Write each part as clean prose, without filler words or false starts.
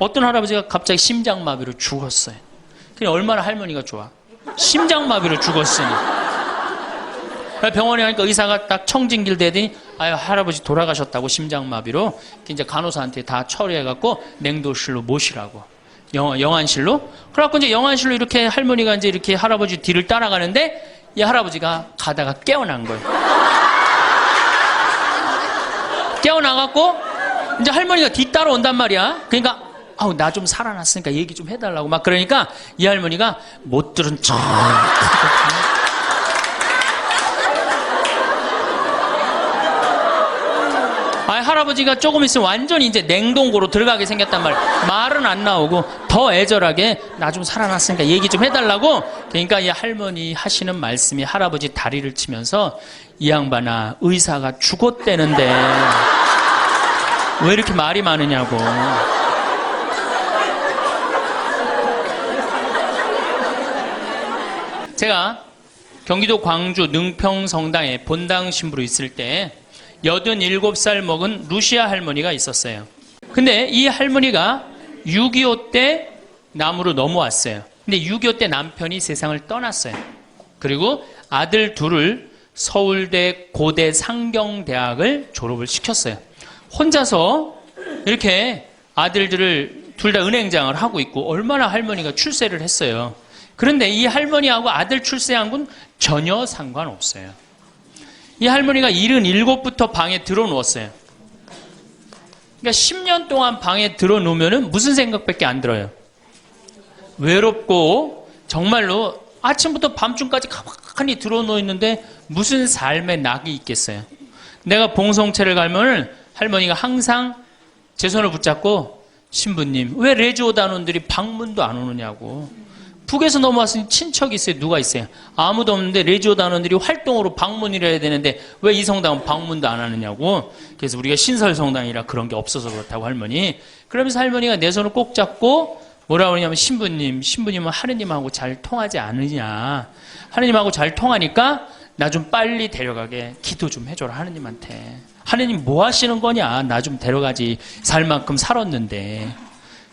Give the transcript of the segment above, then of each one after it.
어떤 할아버지가 갑자기 심장마비로 죽었어요. 그냥 얼마나 할머니가 좋아. 심장마비로 죽었으니. 병원에 가니까 의사가 딱 청진길 대더니 아유 할아버지 돌아가셨다고 심장마비로. 이제 간호사한테 다 처리해갖고 냉도실로 모시라고. 영안실로. 그래갖고 이제 영안실로 이렇게 할머니가 이제 이렇게 할아버지 뒤를 따라가는데 이 할아버지가 가다가 깨어난 거예요. 깨어나갖고 이제 할머니가 뒤 따라온단 말이야. 그러니까 아우 나 좀 살아났으니까 얘기 좀 해달라고 막 그러니까 이 할머니가 못 들은 척. 할아버지가 조금 있으면 완전히 이제 냉동고로 들어가게 생겼단 말이야. 말은 안 나오고 더 애절하게 나 좀 살아났으니까 얘기 좀 해달라고. 그러니까 이 할머니 하시는 말씀이 할아버지 다리를 치면서 이 양반아 의사가 죽었대는데 왜 이렇게 말이 많으냐고. 제가 경기도 광주 능평성당에 본당 신부로 있을 때 87살 먹은 루시아 할머니가 있었어요. 근데 이 할머니가 6.25 때 남으로 넘어왔어요. 근데 6.25 때 남편이 세상을 떠났어요. 그리고 아들 둘을 서울대 고대 상경대학을 졸업을 시켰어요. 혼자서 이렇게 아들들을 둘 다 은행장을 하고 있고 얼마나 할머니가 출세를 했어요. 그런데 이 할머니하고 아들 출세한 건 전혀 상관없어요. 이 할머니가 77부터 방에 들어누웠어요. 그러니까 10년 동안 방에 들어놓으면 무슨 생각밖에 안 들어요. 외롭고 정말로 아침부터 밤중까지 가만히 들어놓여 있는데 무슨 삶의 낙이 있겠어요. 내가 봉송체를 가면 할머니가 항상 제 손을 붙잡고 신부님 왜 레지오단원들이 방문도 안 오느냐고. 북에서 넘어왔으니 친척이 있어요? 누가 있어요? 아무도 없는데 레지오단원들이 활동으로 방문을 해야 되는데 왜 이 성당은 방문도 안 하느냐고. 그래서 우리가 신설성당이라 그런 게 없어서 그렇다고 할머니. 그러면서 할머니가 내 손을 꼭 잡고 뭐라고 그러냐면 신부님은 하느님하고 잘 통하지 않으냐. 하느님하고 잘 통하니까 나 좀 빨리 데려가게 기도 좀 해줘라 하느님한테. 하느님 뭐 하시는 거냐. 나 좀 데려가지. 살 만큼 살았는데.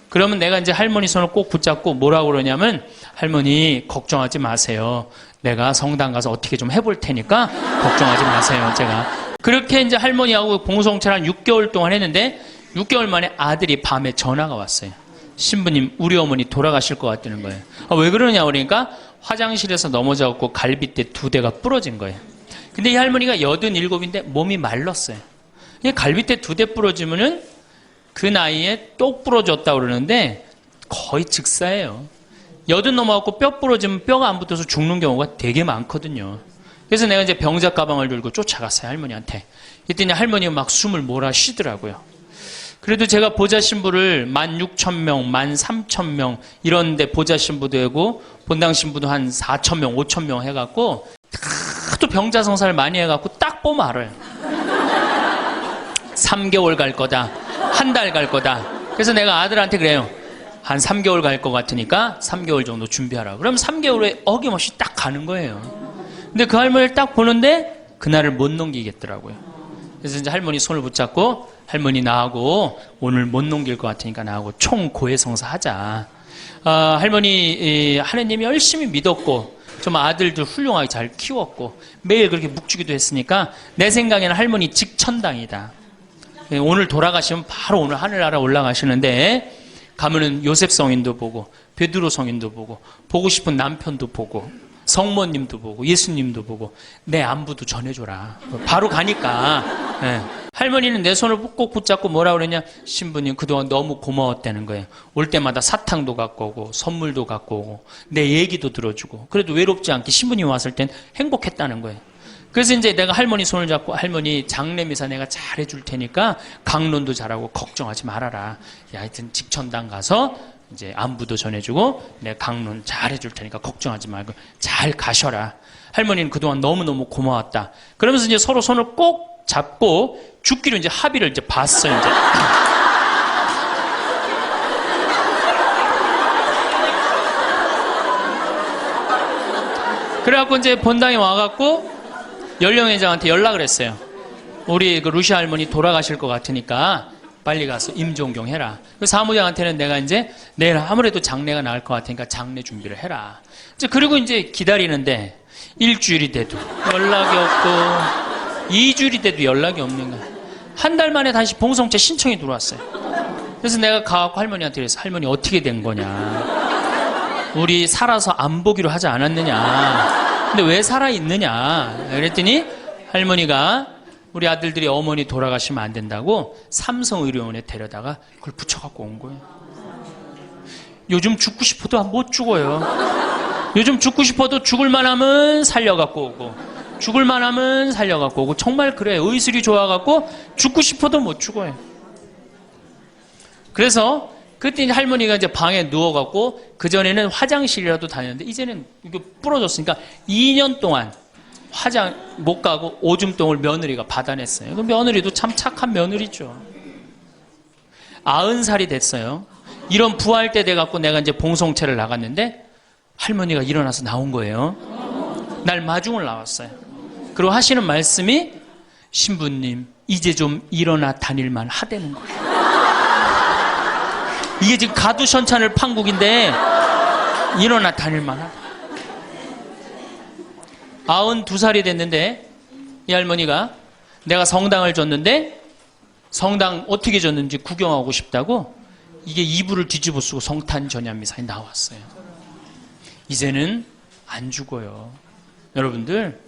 그러면 내가 이제 할머니 손을 꼭 붙잡고 뭐라고 그러냐면 할머니 걱정하지 마세요. 내가 성당 가서 어떻게 좀 해볼 테니까 걱정하지 마세요. 제가 그렇게 이제 할머니하고 봉송체를 한 6개월 동안 했는데 6개월 만에 아들이 밤에 전화가 왔어요. 신부님 우리 어머니 돌아가실 것 같다는 거예요. 왜 그러냐 그러니까 화장실에서 넘어져갖고 갈비뼈 2대가 부러진 거예요. 근데 이 할머니가 87인데 몸이 말랐어요. 갈비뼈 2대 부러지면은 그 나이에 똑 부러졌다고 그러는데 거의 즉사예요. 80 넘어갖고 뼈 부러지면 뼈가 안 붙어서 죽는 경우가 되게 많거든요. 그래서 내가 이제 병자 가방을 들고 쫓아갔어요, 할머니한테. 이랬더니 할머니가 막 숨을 몰아 쉬더라고요. 그래도 제가 보좌 신부를 16,000명, 13,000명 이런데 보좌 신부도 하고 본당 신부도 한 4,000명, 5,000명 해갖고 하도 병자 성사를 많이 해갖고 딱 보면 알아요. 3개월 갈 거다. 한 달 갈 거다. 그래서 내가 아들한테 그래요. 한 3개월 갈 것 같으니까 3개월 정도 준비하라. 그럼 3개월 후에 어김없이 딱 가는 거예요. 근데 그 할머니를 딱 보는데 그날을 못 넘기겠더라고요. 그래서 이제 할머니 손을 붙잡고 할머니 나하고 오늘 못 넘길 것 같으니까 나하고 총고해성사 하자. 할머니 하느님이 열심히 믿었고 좀 아들들 훌륭하게 잘 키웠고 매일 그렇게 묵주기도 했으니까 내 생각에는 할머니 직천당이다. 오늘 돌아가시면 바로 오늘 하늘나라 올라가시는데 가면은 요셉 성인도 보고 베드로 성인도 보고 싶은 남편도 보고 성모님도 보고 예수님도 보고 내 안부도 전해줘라. 바로 가니까. 네. 할머니는 내 손을 꼭 붙잡고 뭐라 그러냐. 신부님 그동안 너무 고마웠다는 거예요. 올 때마다 사탕도 갖고 오고 선물도 갖고 오고 내 얘기도 들어주고 그래도 외롭지 않게 신부님 왔을 땐 행복했다는 거예요. 그래서 이제 내가 할머니 손을 잡고 할머니 장례미사 내가 잘 해줄 테니까 강론도 잘하고 걱정하지 말아라. 하여튼 직천당 가서 이제 안부도 전해주고 내가 강론 잘 해줄 테니까 걱정하지 말고 잘 가셔라. 할머니는 그동안 너무너무 고마웠다. 그러면서 이제 서로 손을 꼭 잡고 죽기로 이제 합의를 이제 봤어요. 이제. 그래갖고 이제 본당에 와갖고 연령회장한테 연락을 했어요. 우리 그 루시아 할머니 돌아가실 것 같으니까 빨리 가서 임종경 해라. 그 사무장한테는 내가 이제 내일 아무래도 장례가 나을 것 같으니까 장례 준비를 해라. 이제 그리고 이제 기다리는데 일주일이 돼도 연락이 없고 2주일이 돼도 연락이 없는 거야. 한 달 만에 다시 봉송채 신청이 들어왔어요. 그래서 내가 가갖고 할머니한테 그래서 할머니 어떻게 된 거냐. 우리 살아서 안 보기로 하지 않았느냐. 근데 왜 살아있느냐. 그랬더니 할머니가 우리 아들들이 어머니 돌아가시면 안 된다고 삼성의료원에 데려다가 그걸 붙여갖고 온 거예요. 요즘 죽고 싶어도 못 죽어요. 요즘 죽고 싶어도 죽을만 하면 살려갖고 오고 죽을만 하면 살려갖고 오고 정말 그래. 의술이 좋아갖고 죽고 싶어도 못 죽어요. 그래서 그때 할머니가 이제 방에 누워갖고 그전에는 화장실이라도 다녔는데 이제는 이게 부러졌으니까 2년 동안 화장 못 가고 오줌똥을 며느리가 받아냈어요. 그 며느리도 참 착한 며느리죠. 90살이 됐어요. 이런 부활 때 돼갖고 내가 이제 봉송채를 나갔는데 할머니가 일어나서 나온 거예요. 날 마중을 나왔어요. 그리고 하시는 말씀이 신부님 이제 좀 일어나 다닐만 하다는 거예요. 이게 지금 가두션찬을 판국인데 일어나 다닐만 하다. 92살이 됐는데 이 할머니가 내가 성당을 줬는데 성당 어떻게 줬는지 구경하고 싶다고 이게 이불을 뒤집어 쓰고 성탄 전야미사에 나왔어요. 이제는 안 죽어요. 여러분들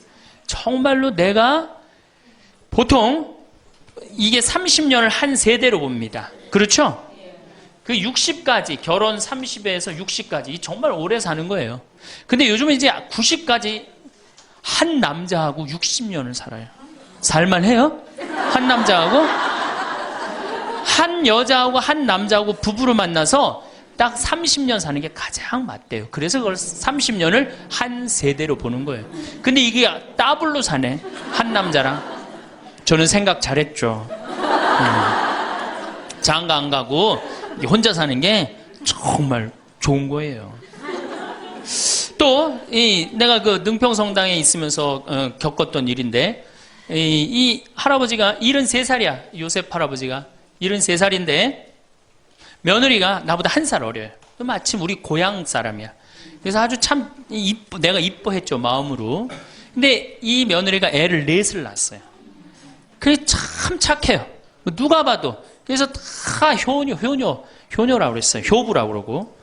정말로 내가 보통 이게 30년을 한 세대로 봅니다. 그렇죠? 그 60까지 결혼 30에서 60까지 정말 오래 사는 거예요. 근데 요즘은 이제 90까지 한 남자하고 60년을 살아요. 살만해요? 한 남자하고 한 여자하고 한 남자하고 부부로 만나서 딱 30년 사는 게 가장 맞대요. 그래서 그걸 30년을 한 세대로 보는 거예요. 근데 이게 더블로 사네. 한 남자랑. 저는 생각 잘했죠. 장가 안 가고 혼자 사는 게 정말 좋은 거예요. 또 내가 그 능평성당에 있으면서 겪었던 일인데 이 할아버지가 73살이야. 요셉 할아버지가 73살인데 며느리가 나보다 1살 어려요. 마침 우리 고향 사람이야. 그래서 아주 참 내가 이뻐했죠, 마음으로. 근데 이 며느리가 애를 4을 낳았어요. 그게 참 착해요. 누가 봐도. 그래서 다 효녀라고 그랬어요. 효부라고 그러고.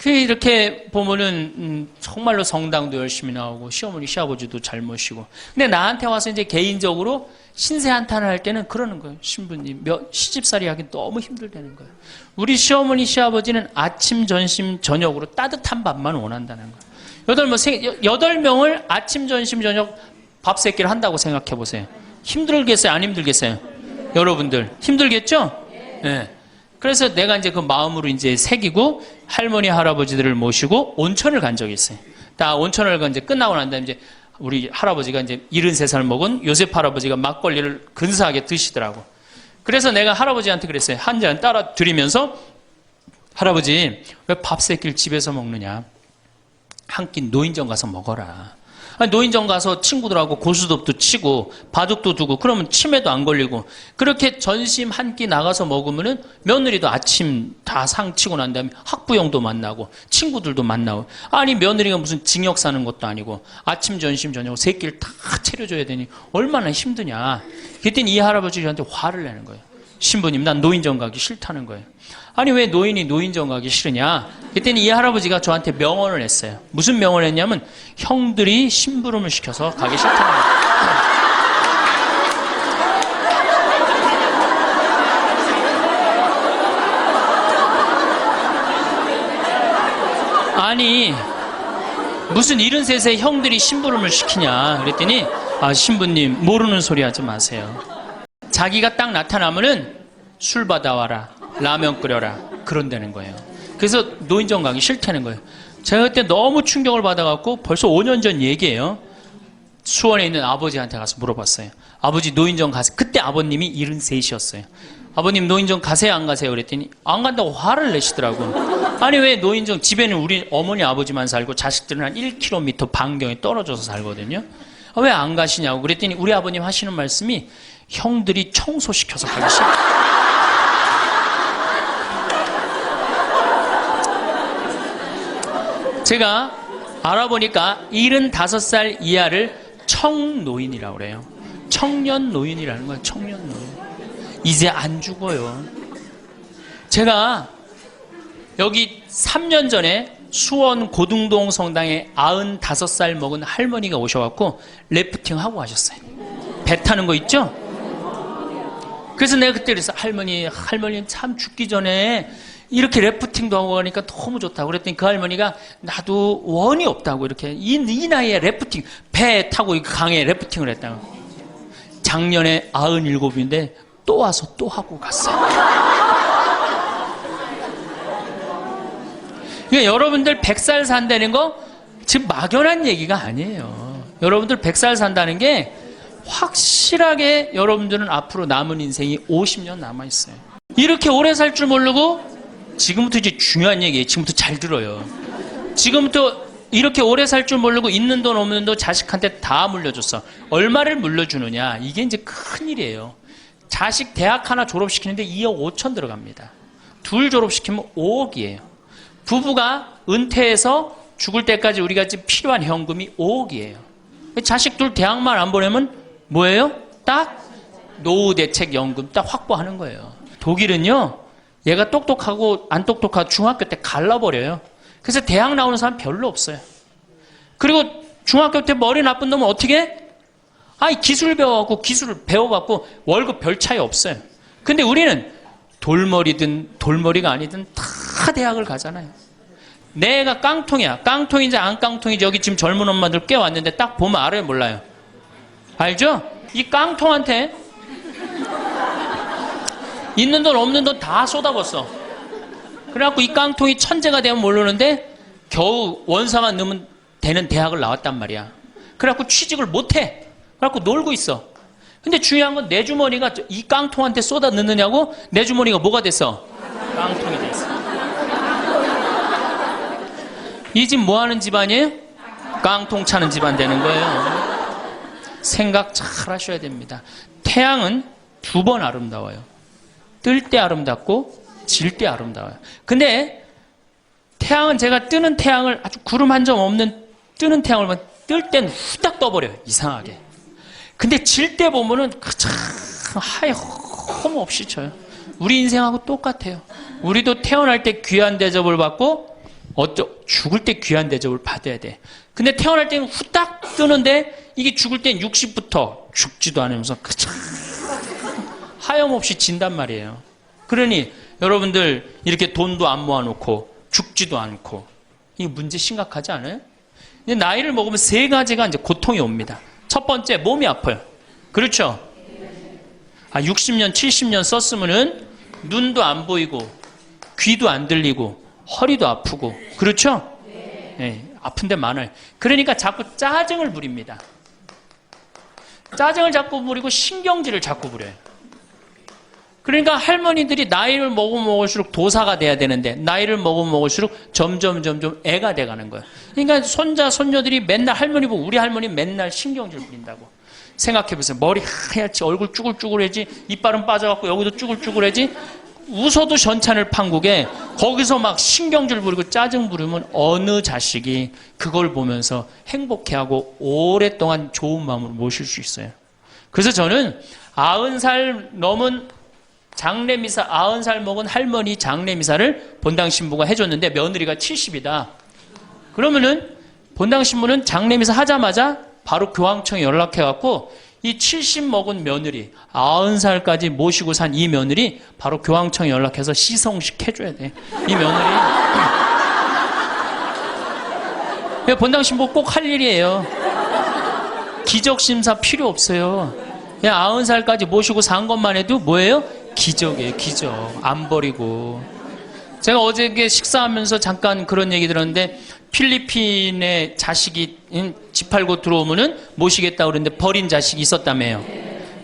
이렇게 보면은 정말로 성당도 열심히 나오고 시어머니 시아버지도 잘 모시고. 근데 나한테 와서 이제 개인적으로 신세 한탄을 할 때는 그러는 거예요. 신부님 시집살이 하기 너무 힘들다는 거예요. 우리 시어머니 시아버지는 아침 점심 저녁으로 따뜻한 밥만 원한다는 거예요. 8명을 아침 점심 저녁 밥 세끼를 한다고 생각해 보세요. 힘들겠어요? 안 힘들겠어요? 여러분들 힘들겠죠? 네. 그래서 내가 이제 그 마음으로 이제 새기고 할머니 할아버지들을 모시고 온천을 간 적이 있어요. 다 온천을 이제 끝나고 난 다음에 이제 우리 할아버지가 이제 73살 먹은 요셉 할아버지가 막걸리를 근사하게 드시더라고. 그래서 내가 할아버지한테 그랬어요. 한 잔 따라 드리면서 할아버지 왜 밥 새끼를 집에서 먹느냐. 한 끼 노인정 가서 먹어라. 아니, 노인정 가서 친구들하고 고스톱도 치고 바둑도 두고 그러면 치매도 안 걸리고 그렇게 전심 한 끼 나가서 먹으면은 며느리도 아침 다 상 치고 난 다음에 학부형도 만나고 친구들도 만나고 아니 며느리가 무슨 징역 사는 것도 아니고 아침 점심 저녁 세 끼를 다 차려줘야 되니 얼마나 힘드냐. 그랬더니 이 할아버지 저한테 화를 내는 거예요. 신부님 난 노인정 가기 싫다는 거예요. 아니 왜 노인이 노인정 가기 싫으냐. 그랬더니 이 할아버지가 저한테 명언을 했어요. 무슨 명언을 했냐면 형들이 심부름을 시켜서 가기 싫다는 거예요. 아니 무슨 73세 형들이 심부름을 시키냐. 그랬더니 신부님 모르는 소리 하지 마세요. 자기가 딱 나타나면은 술 받아와라, 라면 끓여라, 그런다는 거예요. 그래서 노인정 가기 싫다는 거예요. 제가 그때 너무 충격을 받아갖고 벌써 5년 전 얘기예요. 수원에 있는 아버지한테 가서 물어봤어요. 아버지 노인정 가세요. 그때 아버님이 73이셨어요. 아버님 노인정 가세요 안 가세요? 그랬더니 안 간다고 화를 내시더라고. 아니 왜 노인정 집에는 우리 어머니 아버지만 살고 자식들은 한 1km 반경에 떨어져서 살거든요. 왜 안 가시냐고 그랬더니 우리 아버님 하시는 말씀이 형들이 청소시켜서 가기 싫다. 제가 알아보니까 75살 이하를 청노인이라고 그래요. 청년 노인이라는 거예요. 청년 노인. 이제 안 죽어요. 제가 여기 3년 전에 수원 고등동 성당에 95살 먹은 할머니가 오셔갖고 래프팅 하고 가셨어요. 배 타는 거 있죠? 그래서 내가 그때 그랬어. 할머니 참 죽기 전에 이렇게 래프팅도 하고 가니까 너무 좋다고 그랬더니 그 할머니가 나도 원이 없다고 이렇게 이 나이에 래프팅 배 타고 강에 래프팅을 했다고. 작년에 97인데 또 와서 또 하고 갔어요. 그러니까 여러분들 100살 산다는 거 지금 막연한 얘기가 아니에요. 여러분들 100살 산다는 게 확실하게 여러분들은 앞으로 남은 인생이 50년 남아있어요. 이렇게 오래 살 줄 모르고 지금부터 이제 중요한 얘기예요. 지금부터 잘 들어요. 지금부터 이렇게 오래 살 줄 모르고 있는 돈 없는 돈 자식한테 다 물려줬어. 얼마를 물려주느냐. 이게 이제 큰일이에요. 자식 대학 하나 졸업시키는데 2억 5천 들어갑니다. 둘 졸업시키면 5억이에요. 부부가 은퇴해서 죽을 때까지 우리가 지금 필요한 현금이 5억이에요. 자식 둘 대학만 안 보내면 뭐예요? 딱 노후 대책 연금 딱 확보하는 거예요. 독일은요, 얘가 똑똑하고 안 똑똑하고 중학교 때 갈라버려요. 그래서 대학 나오는 사람 별로 없어요. 그리고 중학교 때 머리 나쁜 놈은 어떻게 해? 기술 배워갖고 기술을 배워갖고 월급 별 차이 없어요. 근데 우리는 돌머리든 돌머리가 아니든 다 대학을 가잖아요. 내가 깡통이야. 깡통인지 안 깡통인지 여기 지금 젊은 엄마들 꽤 왔는데 딱 보면 알아요, 몰라요? 알죠? 이 깡통한테 있는 돈 없는 돈 다 쏟아붓어. 그래갖고 이 깡통이 천재가 되면 모르는데 겨우 원사만 넣으면 되는 대학을 나왔단 말이야. 그래갖고 취직을 못해. 그래갖고 놀고 있어. 근데 중요한 건 내 주머니가 이 깡통한테 쏟아 넣느냐고 내 주머니가 뭐가 됐어? 깡통이 됐어. 이 집 뭐 하는 집안이에요? 깡통 차는 집안 되는 거예요. 생각 잘 하셔야 됩니다. 태양은 2번 아름다워요. 뜰 때 아름답고 질 때 아름다워요. 근데 태양은 제가 뜨는 태양을 아주 구름 한 점 없는 뜨는 태양을 뜰 땐 후딱 떠버려요. 이상하게. 근데 질 때 보면은 참 하염 없이 쳐요. 우리 인생하고 똑같아요. 우리도 태어날 때 귀한 대접을 받고 죽을 때 귀한 대접을 받아야 돼. 근데 태어날 때는 후딱 뜨는데 이게 죽을 땐 60부터 죽지도 않으면서 하염없이 진단 말이에요. 그러니 여러분들 이렇게 돈도 안 모아놓고 죽지도 않고 이 문제 심각하지 않아요? 이제 나이를 먹으면 3가지가 이제 고통이 옵니다. 첫 번째, 몸이 아파요. 그렇죠? 60년, 70년 썼으면은 눈도 안 보이고 귀도 안 들리고 허리도 아프고 그렇죠? 네, 아픈 데 많아요. 그러니까 자꾸 짜증을 부립니다. 짜증을 자꾸 부리고 신경질을 자꾸 부려요. 그러니까 할머니들이 나이를 먹으면 먹을수록 도사가 돼야 되는데 나이를 먹으면 먹을수록 점점 애가 돼가는 거예요. 그러니까 손자 손녀들이 맨날 할머니 보고 우리 할머니 맨날 신경질 부린다고. 생각해보세요. 머리 하얗지 얼굴 쭈글쭈글해지 이빨은 빠져갖고 여기도 쭈글쭈글해지 웃어도 전찬을 판국에 거기서 막 신경질 부리고 짜증 부리면 어느 자식이 그걸 보면서 행복해하고 오랫동안 좋은 마음으로 모실 수 있어요. 그래서 저는 90살 넘은 장례미사 90살 먹은 할머니 장례미사를 본당 신부가 해줬는데 며느리가 70이다. 그러면은 본당 신부는 장례미사 하자마자 바로 교황청에 연락해갖고 이 70 먹은 며느리 90살까지 모시고 산 이 며느리 바로 교황청에 연락해서 시성식 해줘야 돼. 이 며느리 본당 신부 꼭 할 일이에요. 기적심사 필요 없어요. 그냥 90살까지 모시고 산 것만 해도 뭐예요? 기적이에요. 기적. 안 버리고. 제가 어저께 식사하면서 잠깐 그런 얘기 들었는데 필리핀에 자식이 집 팔고 들어오면은 모시겠다고 그러는데 버린 자식이 있었다며요.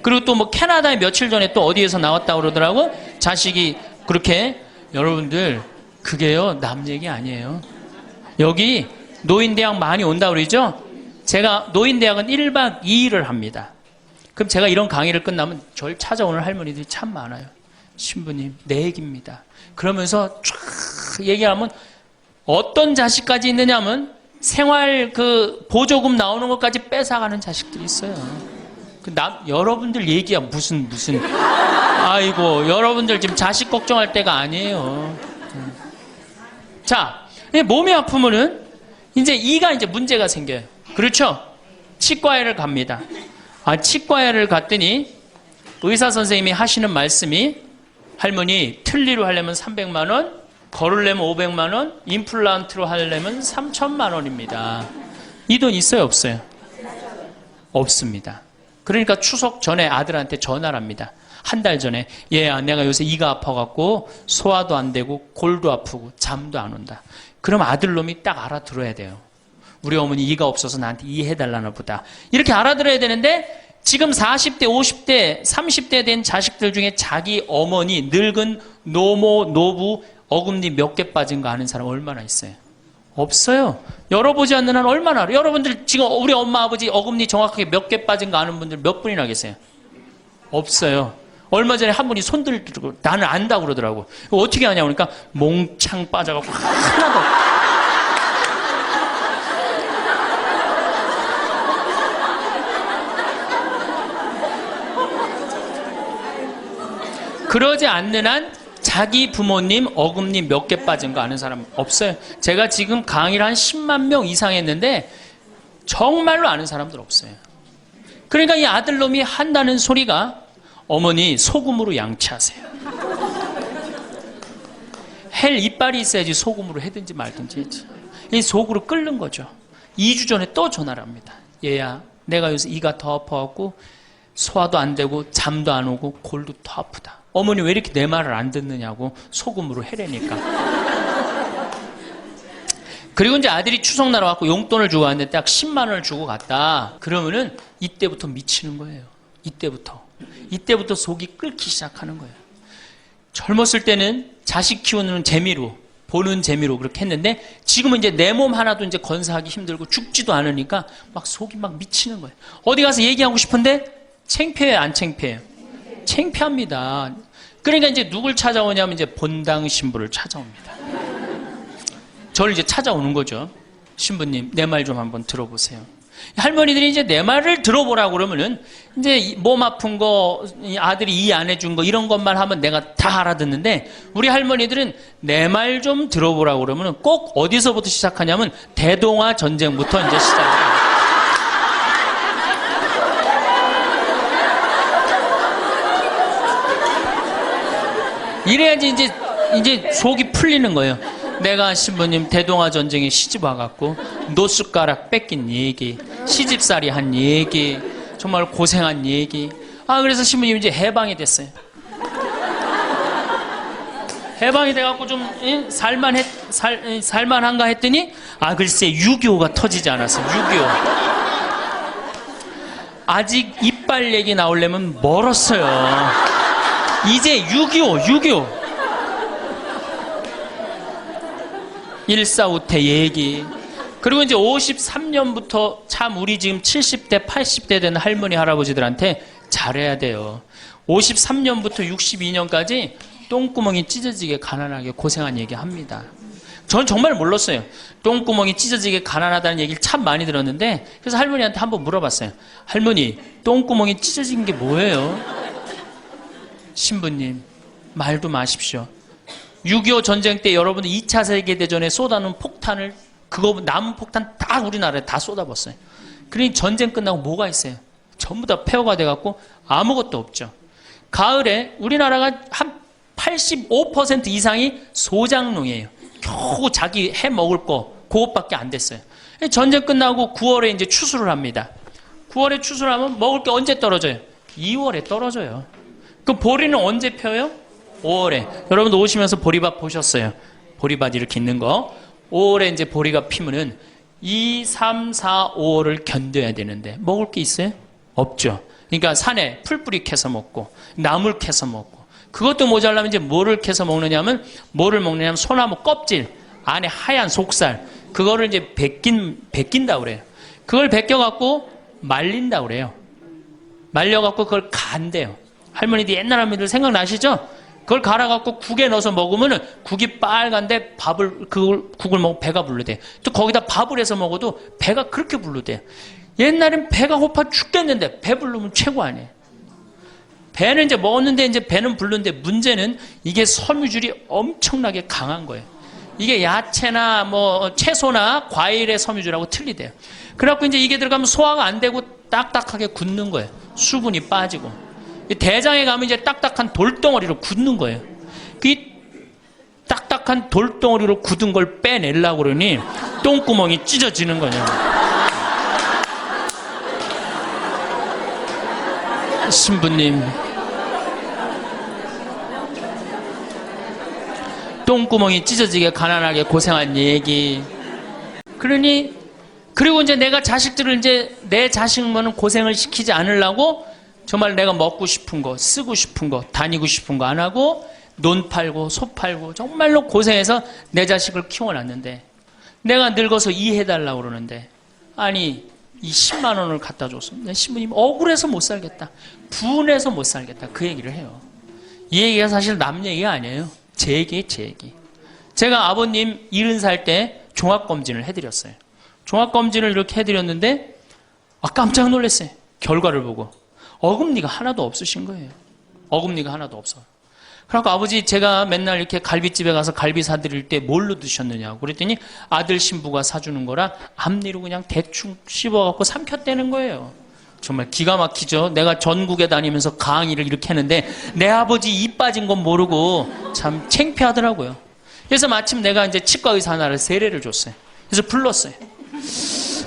그리고 또 뭐 캐나다에 며칠 전에 또 어디에서 나왔다고 그러더라고. 자식이 그렇게. 여러분들 그게요 남 얘기 아니에요. 여기 노인대학 많이 온다고 그러죠. 제가 노인대학은 1박 2일을 합니다. 그럼 제가 이런 강의를 끝나면 절 찾아오는 할머니들이 참 많아요. 신부님 내 얘기입니다. 그러면서 쫙 얘기하면 어떤 자식까지 있느냐면 생활 그 보조금 나오는 것까지 뺏어가는 자식들이 있어요. 여러분들 얘기야 무슨 아이고 여러분들 지금 자식 걱정할 때가 아니에요. 자, 몸이 아프면은 이제 이가 이제 문제가 생겨요. 그렇죠? 치과에를 갑니다. 치과에를 갔더니 의사 선생님이 하시는 말씀이 할머니 틀니로 하려면 300만 원, 걸으려면 500만 원, 임플란트로 하려면 3천만 원입니다. 이 돈 있어요, 없어요? 없습니다. 그러니까 추석 전에 아들한테 전화를 합니다. 한 달 전에 얘야 내가 요새 이가 아파갖고 소화도 안 되고 골도 아프고 잠도 안 온다. 그럼 아들놈이 딱 알아들어야 돼요. 우리 어머니 이가 없어서 나한테 이해해달라나 보다. 이렇게 알아들어야 되는데 지금 40대, 50대, 30대 된 자식들 중에 자기 어머니, 늙은 노모, 노부, 어금니 몇 개 빠진 거 아는 사람 얼마나 있어요? 없어요. 열어보지 않는 한 얼마나 알아요? 여러분들 지금 우리 엄마, 아버지 어금니 정확하게 몇 개 빠진 거 아는 분들 몇 분이나 계세요? 없어요. 얼마 전에 한 분이 손 들고 나는 안다고 그러더라고. 어떻게 아냐고 그러니까 몽창 빠져갖고 하나도 없어. 그러지 않는 한 자기 부모님 어금니 몇 개 빠진 거 아는 사람 없어요. 제가 지금 강의를 한 10만 명 이상 했는데 정말로 아는 사람들 없어요. 그러니까 이 아들놈이 한다는 소리가 어머니 소금으로 양치하세요. 헬 이빨이 있어야지 소금으로 해든지 말든지 했지. 이 속으로 끓는 거죠. 2주 전에 또 전화를 합니다. 얘야 내가 요새 이가 더 아파갖고 소화도 안 되고 잠도 안 오고 골도 더 아프다. 어머니 왜 이렇게 내 말을 안 듣느냐고 소금으로 해라니까. 그리고 이제 아들이 추석날 와갖고 용돈을 주고 왔는데 딱 10만 원을 주고 갔다. 그러면은 이때부터 미치는 거예요. 이때부터 속이 끓기 시작하는 거예요. 젊었을 때는 자식 키우는 재미로, 보는 재미로 그렇게 했는데 지금은 이제 내 몸 하나도 이제 건사하기 힘들고 죽지도 않으니까 막 속이 막 미치는 거예요. 어디 가서 얘기하고 싶은데 창피해요, 안 창피해요? 창피합니다. 그러니까 이제 누굴 찾아오냐면 이제 본당 신부를 찾아옵니다. 저를 이제 찾아오는 거죠. 신부님, 내 말 좀 한번 들어보세요. 할머니들이 이제 내 말을 들어보라고 그러면은 이제 몸 아픈 거, 아들이 이해 안 해준 거 이런 것만 하면 내가 다 알아듣는데 우리 할머니들은 내 말 좀 들어보라고 그러면은 꼭 어디서부터 시작하냐면 대동아 전쟁부터 이제 시작해요. 이래야지 이제 속이 풀리는 거예요. 내가 신부님 대동아 전쟁에 시집 와갖고 노숟가락 뺏긴 얘기, 시집살이 한 얘기, 정말 고생한 얘기. 그래서 신부님 이제 해방이 됐어요. 해방이 돼갖고 좀 살만한가 했더니 글쎄 6.25가 터지지 않았어요. 6.25. 아직 이빨 얘기 나오려면 멀었어요. 이제 6.25. 1.4.5태 얘기. 그리고 이제 53년부터 참 우리 지금 70대, 80대 된 할머니, 할아버지들한테 잘해야 돼요. 53년부터 62년까지 똥구멍이 찢어지게 가난하게 고생한 얘기 합니다. 전 정말 몰랐어요. 똥구멍이 찢어지게 가난하다는 얘기를 참 많이 들었는데 그래서 할머니한테 한번 물어봤어요. 할머니, 똥구멍이 찢어진 게 뭐예요? 신부님, 말도 마십시오. 6.25 전쟁 때 여러분들 2차 세계대전에 쏟아놓은 폭탄을 그거 남은 폭탄 다 우리나라에 다 쏟아붓어요. 그러니 전쟁 끝나고 뭐가 있어요? 전부 다 폐허가 돼갖고 아무것도 없죠. 가을에 우리나라가 한 85% 이상이 소장농이에요. 겨우 자기 해 먹을 거 그것밖에 안 됐어요. 전쟁 끝나고 9월에 이제 추수를 합니다. 9월에 추수를 하면 먹을 게 언제 떨어져요? 2월에 떨어져요. 그 보리는 언제 펴요? 5월에. 여러분도 오시면서 보리밭 보셨어요? 보리밭 이렇게 있는 거. 5월에 이제 보리가 피면은 2, 3, 4, 5월을 견뎌야 되는데 먹을 게 있어요? 없죠. 그러니까 산에 풀뿌리 캐서 먹고 나물 캐서 먹고 그것도 모자라면 이제 뭐를 캐서 먹느냐면 소나무 껍질 안에 하얀 속살 그거를 이제 벗긴다고 그래요. 그걸 벗겨갖고 말린다고 그래요. 말려갖고 그걸 간대요. 할머니들 옛날 할머니들 생각나시죠? 그걸 갈아갖고 국에 넣어서 먹으면 국이 빨간데 국을 먹으면 배가 불러대. 또 거기다 밥을 해서 먹어도 배가 그렇게 불러대. 옛날엔 배가 고파 죽겠는데 배 부르면 최고 아니에요. 배는 이제 먹었는데 이제 배는 부르는데 문제는 이게 섬유질이 엄청나게 강한 거예요. 이게 야채나 뭐 채소나 과일의 섬유질하고 틀리대요. 그래갖고 이제 이게 들어가면 소화가 안 되고 딱딱하게 굳는 거예요. 수분이 빠지고. 대장에 가면 이제 딱딱한 돌덩어리로 굳는 거예요. 이 딱딱한 돌덩어리로 굳은 걸 빼내려고 그러니 똥구멍이 찢어지는 거예요. 신부님, 똥구멍이 찢어지게 가난하게 고생한 얘기. 그러니 그리고 이제 내가 자식들을 이제 내 자식만은 고생을 시키지 않으려고 정말 내가 먹고 싶은 거, 쓰고 싶은 거, 다니고 싶은 거 안 하고 논 팔고 소 팔고 정말로 고생해서 내 자식을 키워놨는데 내가 늙어서 이해해달라고 그러는데 아니 이 10만 원을 갖다 줬으면 신부님 억울해서 못 살겠다. 분해서 못 살겠다. 그 얘기를 해요. 이 얘기가 사실 남 얘기가 아니에요. 제 얘기예요, 제 얘기. 제가 아버님 70살 때 종합검진을 해드렸어요. 종합검진을 이렇게 해드렸는데 깜짝 놀랐어요. 결과를 보고. 어금니가 하나도 없으신 거예요. 어금니가 하나도 없어. 그래갖고 아버지 제가 맨날 이렇게 갈비집에 가서 갈비 사드릴 때 뭘로 드셨느냐고 그랬더니 아들 신부가 사주는 거라 앞니로 그냥 대충 씹어갖고 삼켰다는 거예요. 정말 기가 막히죠. 내가 전국에 다니면서 강의를 이렇게 했는데 내 아버지 입 빠진 건 모르고 참 창피하더라고요. 그래서 마침 내가 이제 치과 의사 하나를 세례를 줬어요. 그래서 불렀어요.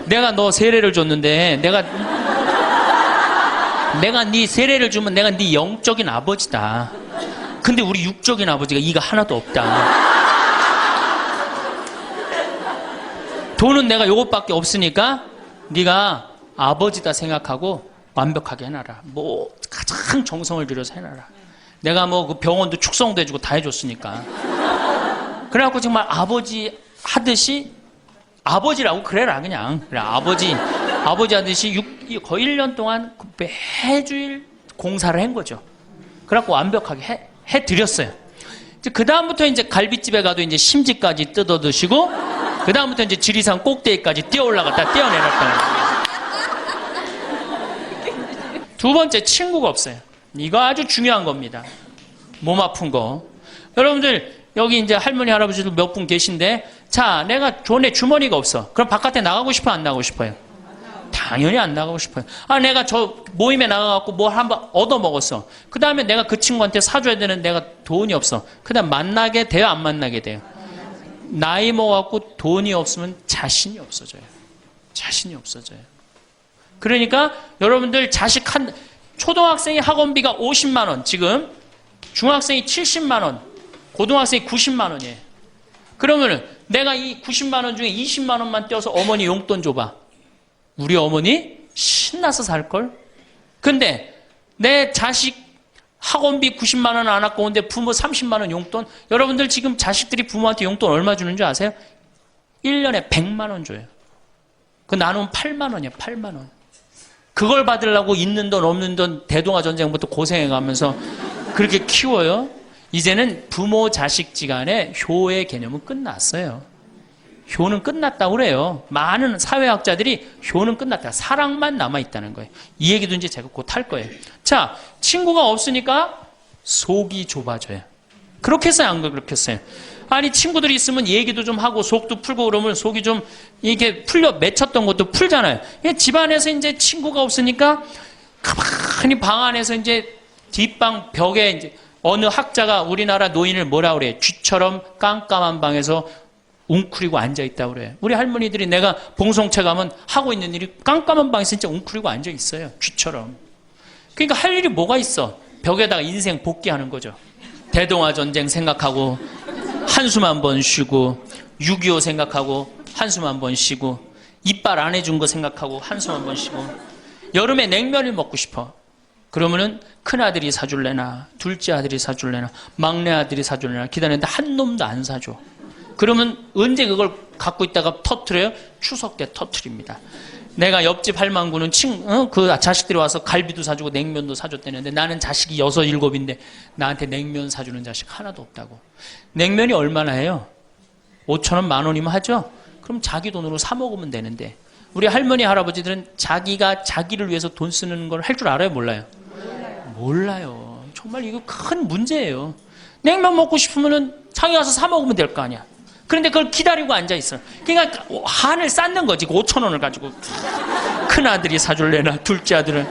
내가 너 세례를 줬는데 내가 네 세례를 주면 내가 네 영적인 아버지다. 근데 우리 육적인 아버지가 이가 하나도 없다. 돈은 내가 요것밖에 없으니까 네가 아버지다 생각하고 완벽하게 해놔라. 뭐 가장 정성을 들여서 해놔라. 내가 뭐 그 병원도 축성도 해주고 다 해줬으니까. 그래갖고 정말 아버지 하듯이 아버지라고 그래라 그냥. 그래 아버지 하듯이 거의 1년 동안 매주일 공사를 한 거죠. 그래갖고 완벽하게 해드렸어요. 그 다음부터 이제 갈비집에 가도 이제 심지까지 뜯어 드시고, 그 다음부터 이제 지리산 꼭대기까지 뛰어 올라갔다 떼어내렸다. 두 번째, 친구가 없어요. 이거 아주 중요한 겁니다. 몸 아픈 거. 여러분들, 여기 이제 할머니, 할아버지들 몇 분 계신데, 자, 내가 돈에 주머니가 없어. 그럼 바깥에 나가고 싶어, 안 나가고 싶어요? 당연히 안 나가고 싶어요. 내가 저 모임에 나가갖고 뭐 한번 얻어먹었어. 그 다음에 내가 그 친구한테 사줘야 되는 내가 돈이 없어. 그 다음 만나게 돼요? 안 만나게 돼요? 나이 먹어갖고 돈이 없으면 자신이 없어져요. 자신이 없어져요. 그러니까 여러분들 초등학생이 학원비가 50만 원, 지금 중학생이 70만 원, 고등학생이 90만 원이에요. 그러면은 내가 이 90만 원 중에 20만 원만 떼어서 어머니 용돈 줘봐. 우리 어머니 신나서 살걸? 근데 내 자식 학원비 90만 원 안 아까운데 부모 30만 원 용돈? 여러분들 지금 자식들이 부모한테 용돈 얼마 주는 줄 아세요? 1년에 100만 원 줘요. 그 나누면 8만 원이야, 8만 원. 그걸 받으려고 있는 돈 없는 돈 대동아 전쟁부터 고생해가면서 그렇게 키워요? 이제는 부모 자식지간의 효의 개념은 끝났어요. 효는 끝났다고 그래요. 많은 사회학자들이 효는 끝났다. 사랑만 남아있다는 거예요. 이 얘기도 이제 제가 곧 할 거예요. 자, 친구가 없으니까 속이 좁아져요. 그렇게 했어요? 안 그렇게 했어요? 아니, 친구들이 있으면 얘기도 좀 하고 속도 풀고 그러면 속이 좀 이렇게 맺혔던 것도 풀잖아요. 집안에서 이제 친구가 없으니까 가만히 방 안에서 이제 뒷방 벽에 이제 어느 학자가 우리나라 노인을 뭐라 그래요? 쥐처럼 깜깜한 방에서 웅크리고 앉아있다고 그래요. 우리 할머니들이 내가 봉송체 가면 하고 있는 일이 깜깜한 방에서 진짜 웅크리고 앉아있어요. 쥐처럼. 그러니까 할 일이 뭐가 있어? 벽에다가 인생 복귀하는 거죠. 대동아 전쟁 생각하고 한숨 한 번 쉬고 6.25 생각하고 한숨 한 번 쉬고 이빨 안 해준 거 생각하고 한숨 한 번 쉬고 여름에 냉면을 먹고 싶어. 그러면은 큰아들이 사줄래나 둘째 아들이 사줄래나 막내 아들이 사줄래나 기다렸는데 한 놈도 안 사줘. 그러면 언제 그걸 갖고 있다가 터트려요? 추석 때 터트립니다. 내가 옆집 할망구는 그 자식들이 와서 갈비도 사주고 냉면도 사줬다는데 나는 자식이 6, 7인데 나한테 냉면 사주는 자식 하나도 없다고. 냉면이 얼마나 해요? 5,000원, 10,000원이면 하죠? 그럼 자기 돈으로 사 먹으면 되는데 우리 할머니, 할아버지들은 자기가 자기를 위해서 돈 쓰는 걸 할 줄 알아요? 몰라요? 몰라요. 정말 이거 큰 문제예요. 냉면 먹고 싶으면은 자기 가서 사 먹으면 될 거 아니야. 그런데 그걸 기다리고 앉아있어. 그러니까 한을 쌓는 거지. 5,000원을 가지고. 큰아들이 사줄래나 둘째 아들은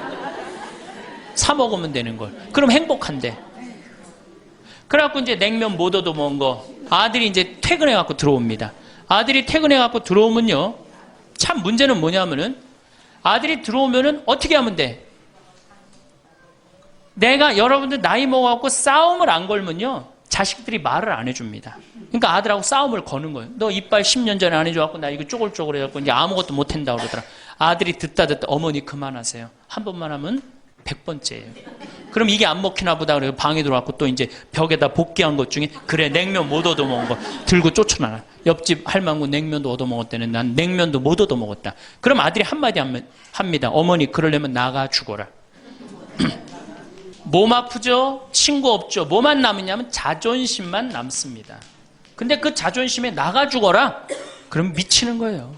사 먹으면 되는 걸. 그럼 행복한데. 그래갖고 이제 냉면 못 얻어먹은 거 아들이 이제 퇴근해갖고 들어옵니다. 아들이 퇴근해갖고 들어오면요, 참 문제는 뭐냐면은 아들이 들어오면은 어떻게 하면 돼? 내가 여러분들 나이 먹어갖고 싸움을 안 걸면요, 자식들이 말을 안 해줍니다. 그러니까 아들하고 싸움을 거는 거예요. 너 이빨 10년 전에 안 해줘갖고 나 이거 쪼글쪼글 해갖고 이제 아무것도 못한다고 그러더라. 아들이 듣다 어머니 그만하세요. 한 번만 하면 100번째예요. 그럼 이게 안 먹히나 보다 그래요. 방에 들어왔고 또 이제 벽에다 복귀한 것 중에 그래 냉면 못 얻어먹은 거 들고 쫓아나가. 옆집 할망구 냉면도 얻어먹었다는 난 냉면도 못 얻어먹었다. 그럼 아들이 한마디 합니다. 어머니 그러려면 나가 죽어라. 몸 아프죠? 친구 없죠? 뭐만 남으냐면 자존심만 남습니다. 근데 그 자존심에 나가 죽어라? 그럼 미치는 거예요.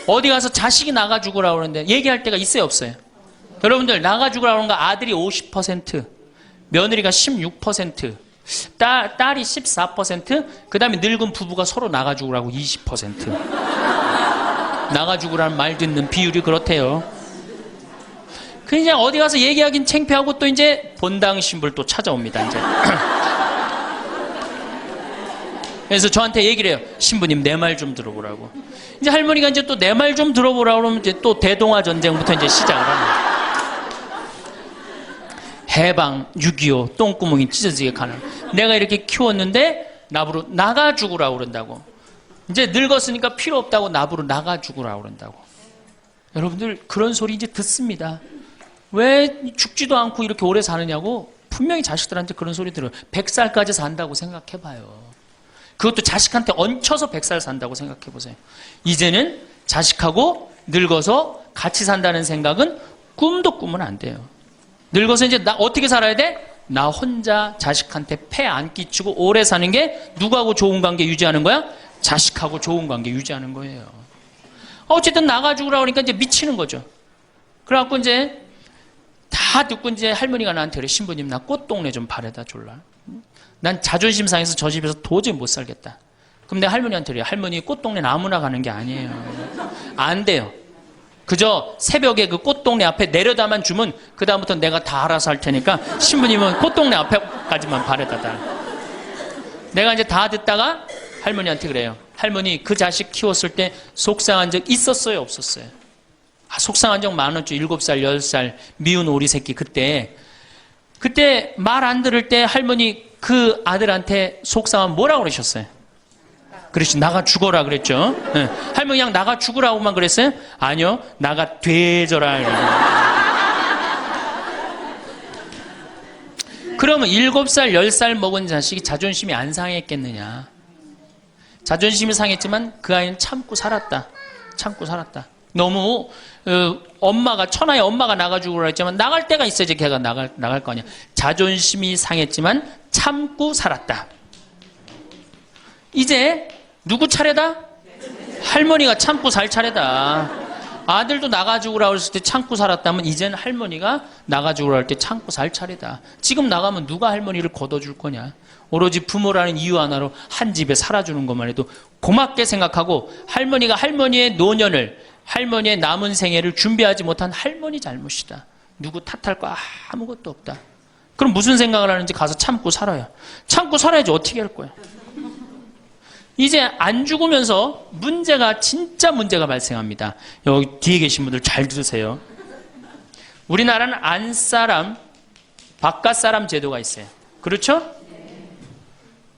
어디 가서 자식이 나가 죽으라고 그러는데 얘기할 때가 있어요, 없어요? 여러분들 나가 죽으라고 그러는 거 아들이 50%, 며느리가 16%, 딸이 14%, 그 다음에 늙은 부부가 서로 나가 죽으라고 20%. 나가 죽으라는 말 듣는 비율이 그렇대요. 그냥 어디 가서 얘기하긴 창피하고 또 이제 본당 신부를 또 찾아옵니다, 이제. 그래서 저한테 얘기를 해요. 신부님, 내 말 좀 들어보라고. 이제 할머니가 이제 또 내 말 좀 들어보라고 그러면 이제 또 대동아 전쟁부터 이제 시작을 합니다. 해방, 6.25, 똥구멍이 찢어지게 가는. 내가 이렇게 키웠는데 나부로 나가 죽으라고 그런다고. 이제 늙었으니까 필요 없다고 나부로 나가 죽으라고 그런다고. 여러분들 그런 소리 이제 듣습니다. 왜 죽지도 않고 이렇게 오래 사느냐고 분명히 자식들한테 그런 소리 들어요. 100살까지 산다고 생각해봐요. 그것도 자식한테 얹혀서 100살 산다고 생각해보세요. 이제는 자식하고 늙어서 같이 산다는 생각은 꿈도 꾸면 안 돼요. 늙어서 이제 나 어떻게 살아야 돼? 나 혼자 자식한테 폐 안 끼치고 오래 사는 게 누구하고 좋은 관계 유지하는 거야? 자식하고 좋은 관계 유지하는 거예요. 어쨌든 나가 죽으라고 그러니까 이제 미치는 거죠. 그래갖고 이제 다 듣고 이제 할머니가 나한테 그래. 신부님, 나 꽃동네 좀 바래다 줄라. 난 자존심 상해서 저 집에서 도저히 못 살겠다. 그럼 내가 할머니한테 그래. 할머니, 꽃동네는 아무나 가는 게 아니에요. 안 돼요. 그저 새벽에 그 꽃동네 앞에 내려다만 주면 그 다음부터 내가 다 알아서 할 테니까 신부님은 꽃동네 앞에까지만 바래다 달. 내가 이제 다 듣다가 할머니한테 그래요. 할머니, 그 자식 키웠을 때 속상한 적 있었어요, 없었어요? 속상한 적 많았죠. 7살, 10살 미운 오리 새끼 그때 말 안 들을 때 할머니 그 아들한테 속상하면 뭐라고 그러셨어요? 그렇지, 나가 죽어라 그랬죠. 네. 할머니 그냥 나가 죽으라고만 그랬어요? 아니요, 나가 되져라. 그러면 7살, 10살 먹은 자식이 자존심이 안 상했겠느냐? 자존심이 상했지만 그 아이는 참고 살았다. 너무 엄마가 천하의 엄마가 나가 죽으라 했지만 나갈 때가 있어야지 걔가 나갈 거 아니야. 자존심이 상했지만 참고 살았다. 이제 누구 차례다? 할머니가 참고 살 차례다. 아들도 나가 죽으라 했을 때 참고 살았다면 이제는 할머니가 나가 죽으라 할 때 참고 살 차례다. 지금 나가면 누가 할머니를 걷어줄 거냐? 오로지 부모라는 이유 하나로 한 집에 살아주는 것만 해도 고맙게 생각하고 할머니가 할머니의 노년을, 할머니의 남은 생애를 준비하지 못한 할머니 잘못이다. 누구 탓할 거 아무것도 없다. 그럼 무슨 생각을 하는지 가서 참고 살아요. 참고 살아야지 어떻게 할 거야. 이제 안 죽으면서 진짜 문제가 발생합니다. 여기 뒤에 계신 분들 잘 들으세요. 우리나라는 안사람, 바깥사람 제도가 있어요. 그렇죠?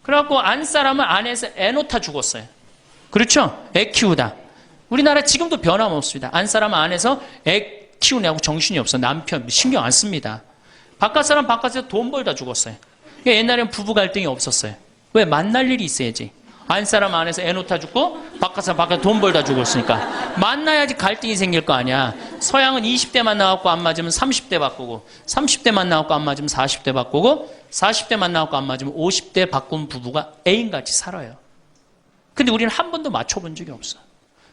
그래갖고 안사람은 안에서 애 놓다 죽었어요. 그렇죠? 애 키우다. 우리나라 지금도 변함없습니다. 안사람은 안에서 애 키우냐고 정신이 없어. 남편 신경 안 씁니다. 바깥사람 바깥에서 돈 벌다 죽었어요. 옛날에는 부부 갈등이 없었어요. 왜? 만날 일이 있어야지. 안사람 안에서 애 놓다 죽고 바깥에서 바깥에 돈 벌다 죽었으니까 만나야지 갈등이 생길 거 아니야. 서양은 20대 만나갖고 안 맞으면 30대 바꾸고 30대 만나갖고 안 맞으면 40대 바꾸고 40대 만나갖고 안 맞으면 50대 바꾼 부부가 애인같이 살아요. 근데 우리는 한 번도 맞춰본 적이 없어.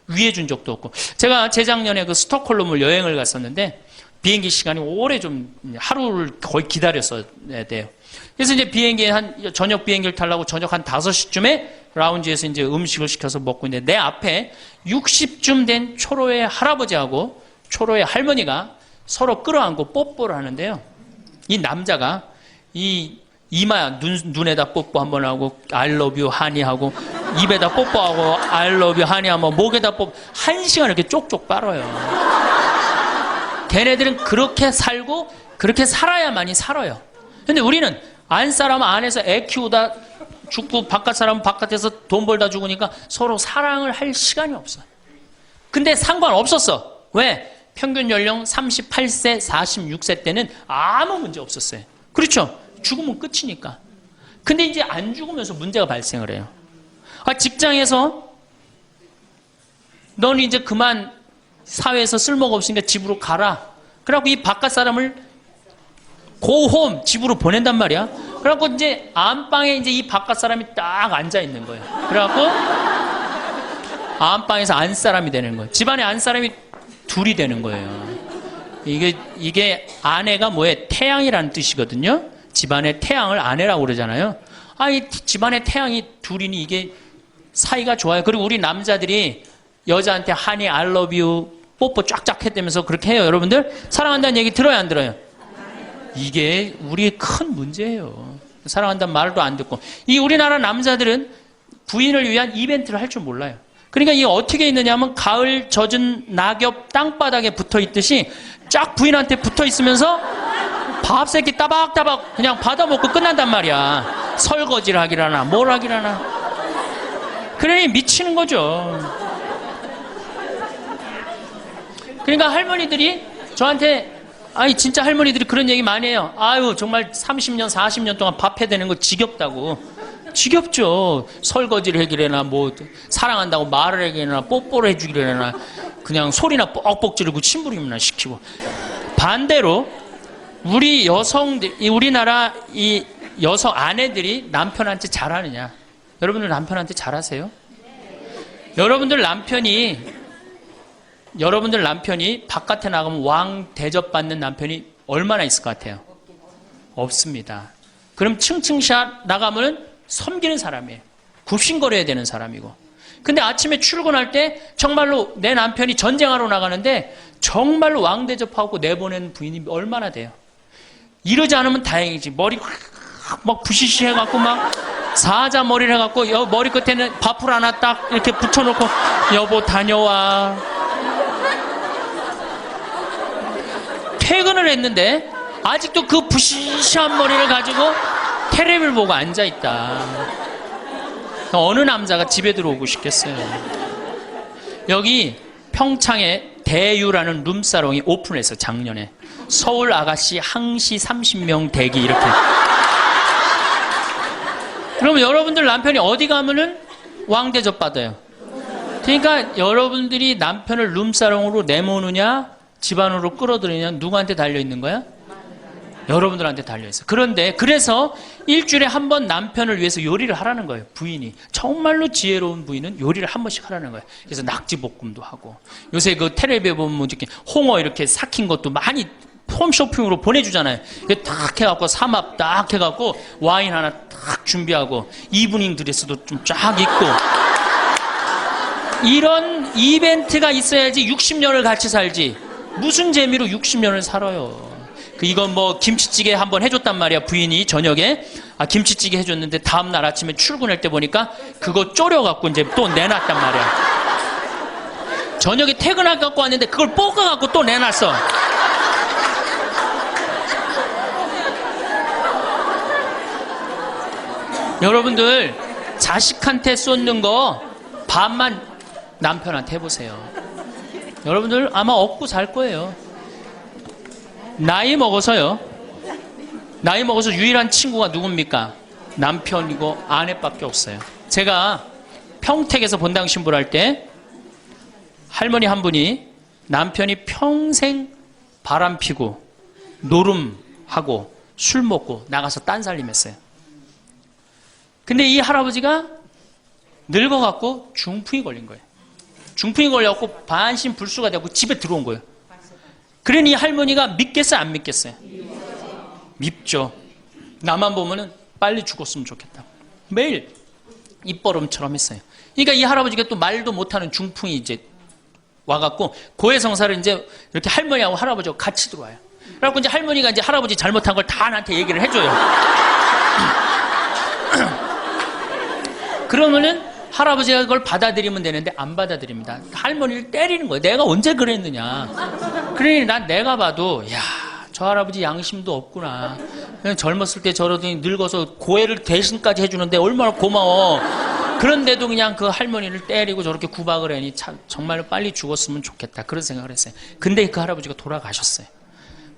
위해준 적도 없고. 제가 재작년에 그 스톡홀름을 여행을 갔었는데 비행기 시간이 오래 좀 하루를 거의 기다렸어야 돼요. 그래서 이제 비행기에 저녁 비행기를 타려고 저녁 한 5시쯤에 라운지에서 이제 음식을 시켜서 먹고 있는데 내 앞에 60쯤 된 초로의 할아버지하고 초로의 할머니가 서로 끌어안고 뽀뽀를 하는데요. 이 남자가 이 이마 눈에다 뽀뽀 한번 하고 I love you 하니 하고 입에다 뽀뽀하고 I love you 하니 하면 목에다 뽀뽀 1시간 이렇게 쪽쪽 빨아요. 걔네들은 그렇게 살고 그렇게 살아야만이 살아요. 근데 우리는 안 사람 안에서 애 키우다 죽고 바깥 사람은 바깥에서 돈 벌다 죽으니까 서로 사랑을 할 시간이 없어. 근데 상관없었어. 왜? 평균 연령 38세, 46세 때는 아무 문제 없었어요. 그렇죠? 죽으면 끝이니까. 근데 이제 안 죽으면서 문제가 발생을 해요. 직장에서 넌 이제 그만 사회에서 쓸모가 없으니까 집으로 가라. 그래갖고 이 바깥 사람을 고홈 집으로 보낸단 말이야. 그래갖고 이제 안방에 이제 이 바깥 사람이 딱 앉아 있는 거예요. 그래갖고 안방에서 안 사람이 되는 거예요. 집안에 안 사람이 둘이 되는 거예요. 이게 아내가 뭐예요? 태양이라는 뜻이거든요. 집안의 태양을 아내라고 그러잖아요. 이 집안의 태양이 둘이니 이게 사이가 좋아요. 그리고 우리 남자들이 여자한테 하니 I love you 뽀뽀 쫙쫙 했다면서 그렇게 해요. 여러분들 사랑한다는 얘기 들어요, 안 들어요? 이게 우리의 큰 문제예요. 사랑한다는 말도 안 듣고. 이 우리나라 남자들은 부인을 위한 이벤트를 할 줄 몰라요. 그러니까 이게 어떻게 있느냐 하면 가을 젖은 낙엽 땅바닥에 붙어 있듯이 쫙 부인한테 붙어 있으면서 밥 새끼 따박따박 그냥 받아먹고 끝난단 말이야. 설거지를 하기라나 뭘 하기라나. 그러니 미치는 거죠. 그러니까 할머니들이 저한테 진짜 할머니들이 그런 얘기 많이 해요. 아유 정말 30년 40년 동안 밥 해대는 거 지겹다고. 지겹죠. 설거지를 해기래나 뭐 사랑한다고 말을 해기래나 뽀뽀를 해주기래나 그냥 소리나 뻑뻑 지르고 침부림이나 시키고. 반대로 우리 여성들, 우리나라 이 여성 아내들이 남편한테 잘하느냐? 여러분들 남편한테 잘하세요? 여러분들 남편이 바깥에 나가면 왕 대접받는 남편이 얼마나 있을 것 같아요? 없습니다. 그럼 층층샷 나가면 섬기는 사람이에요. 굽신거려야 되는 사람이고. 근데 아침에 출근할 때 정말로 내 남편이 전쟁하러 나가는데 정말로 왕 대접하고 내보낸 부인이 얼마나 돼요? 이러지 않으면 다행이지. 머리 막 부시시 해갖고 막 사자 머리를 해갖고 머리 끝에는 밥풀 하나 딱 이렇게 붙여놓고 여보 다녀와. 퇴근을 했는데 아직도 그 부시시한 머리를 가지고 테레비를 보고 앉아있다. 어느 남자가 집에 들어오고 싶겠어요. 여기 평창에 대유라는 룸사롱이 오픈해서 작년에 서울 아가씨 항시 30명 대기 이렇게. 그러면 여러분들 남편이 어디 가면은 왕대접 받아요. 그러니까 여러분들이 남편을 룸사롱으로 내모느냐 집안으로 끌어들이냐 누구한테 달려있는 거야? 여러분들한테 달려있어요. 그런데 그래서 일주일에 한 번 남편을 위해서 요리를 하라는 거예요. 부인이. 정말로 지혜로운 부인은 요리를 한 번씩 하라는 거예요. 그래서 낙지볶음도 하고 요새 그 텔레비에 보면 이렇게 홍어 이렇게 삭힌 것도 많이 홈쇼핑으로 보내주잖아요. 딱 해갖고 삼합 딱 해갖고 와인 하나 딱 준비하고 이브닝 드레스도 좀 쫙 입고 이런 이벤트가 있어야지 60년을 같이 살지. 무슨 재미로 60년을 살아요. 이건 뭐 김치찌개 한번 해줬단 말이야. 부인이 저녁에 김치찌개 해줬는데 다음날 아침에 출근할 때 보니까 그거 졸여갖고 이제 또 내놨단 말이야. 저녁에 퇴근할 갖고 왔는데 그걸 볶아갖고 또 내놨어. 여러분들 자식한테 쏟는 거 반만 남편한테 해보세요. 여러분들 아마 얻고 살 거예요. 나이 먹어서 유일한 친구가 누굽니까? 남편이고 아내밖에 없어요. 제가 평택에서 본당 신부를 할 때 할머니 한 분이 남편이 평생 바람 피고 노름하고 술 먹고 나가서 딴살림했어요. 근데 이 할아버지가 늙어갖고 중풍이 걸린 거예요. 중풍이 걸려갖고 반신불수가 되고 집에 들어온 거예요. 그러니 이 할머니가 믿겠어요, 안 믿겠어요? 밉죠. 나만 보면은 빨리 죽었으면 좋겠다. 매일 입버름처럼 했어요. 그러니까 이 할아버지가 또 말도 못하는 중풍이 이제 와갖고 고해성사를 이제 이렇게 할머니하고 할아버지하고 같이 들어와요. 그래갖고 이제 할머니가 이제 할아버지 잘못한 걸 다 나한테 얘기를 해줘요. 그러면은 할아버지가 그걸 받아들이면 되는데 안 받아들입니다. 할머니를 때리는 거예요. 내가 언제 그랬느냐. 그러니 난 내가 봐도 야, 저 할아버지 양심도 없구나. 그냥 젊었을 때 저러더니 늙어서 고해를 대신까지 해주는데 얼마나 고마워. 그런데도 그냥 그 할머니를 때리고 저렇게 구박을 하니 참 정말로 빨리 죽었으면 좋겠다. 그런 생각을 했어요. 근데 그 할아버지가 돌아가셨어요.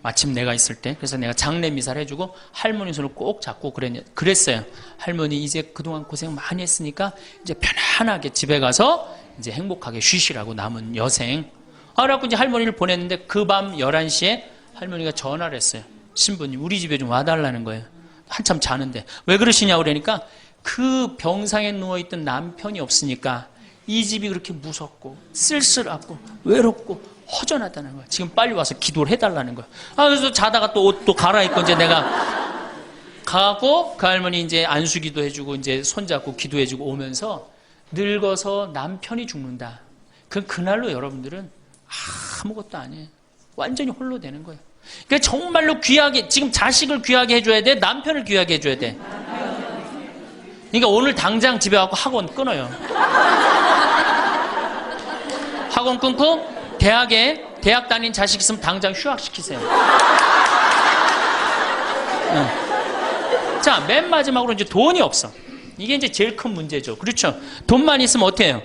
마침 내가 있을 때. 그래서 내가 장례 미사를 해주고 할머니 손을 꼭 잡고 그랬어요. 할머니 이제 그동안 고생 많이 했으니까 이제 편안하게 집에 가서 이제 행복하게 쉬시라고 남은 여생. 그래갖고 이제 할머니를 보냈는데 그 밤 11시에 할머니가 전화를 했어요. 신부님 우리 집에 좀 와달라는 거예요. 한참 자는데. 왜 그러시냐고 그러니까 그 병상에 누워있던 남편이 없으니까 이 집이 그렇게 무섭고 쓸쓸하고 외롭고 허전하다는 거야. 지금 빨리 와서 기도를 해달라는 거야. 그래서 자다가 또 옷도 갈아입고 이제 내가 가고 그 할머니 이제 안수기도 해주고 이제 손잡고 기도해주고 오면서 늙어서 남편이 죽는다. 그날로 여러분들은 아무것도 아니에요. 완전히 홀로 되는 거예요. 그러니까 정말로 귀하게 지금 자식을 귀하게 해줘야 돼. 남편을 귀하게 해줘야 돼. 그러니까 오늘 당장 집에 가고 학원 끊어요. 학원 끊고 대학 다닌 자식 있으면 당장 휴학시키세요. 자, 맨 마지막으로 이제 돈이 없어. 이게 이제 제일 큰 문제죠. 그렇죠? 돈만 있으면 어때요?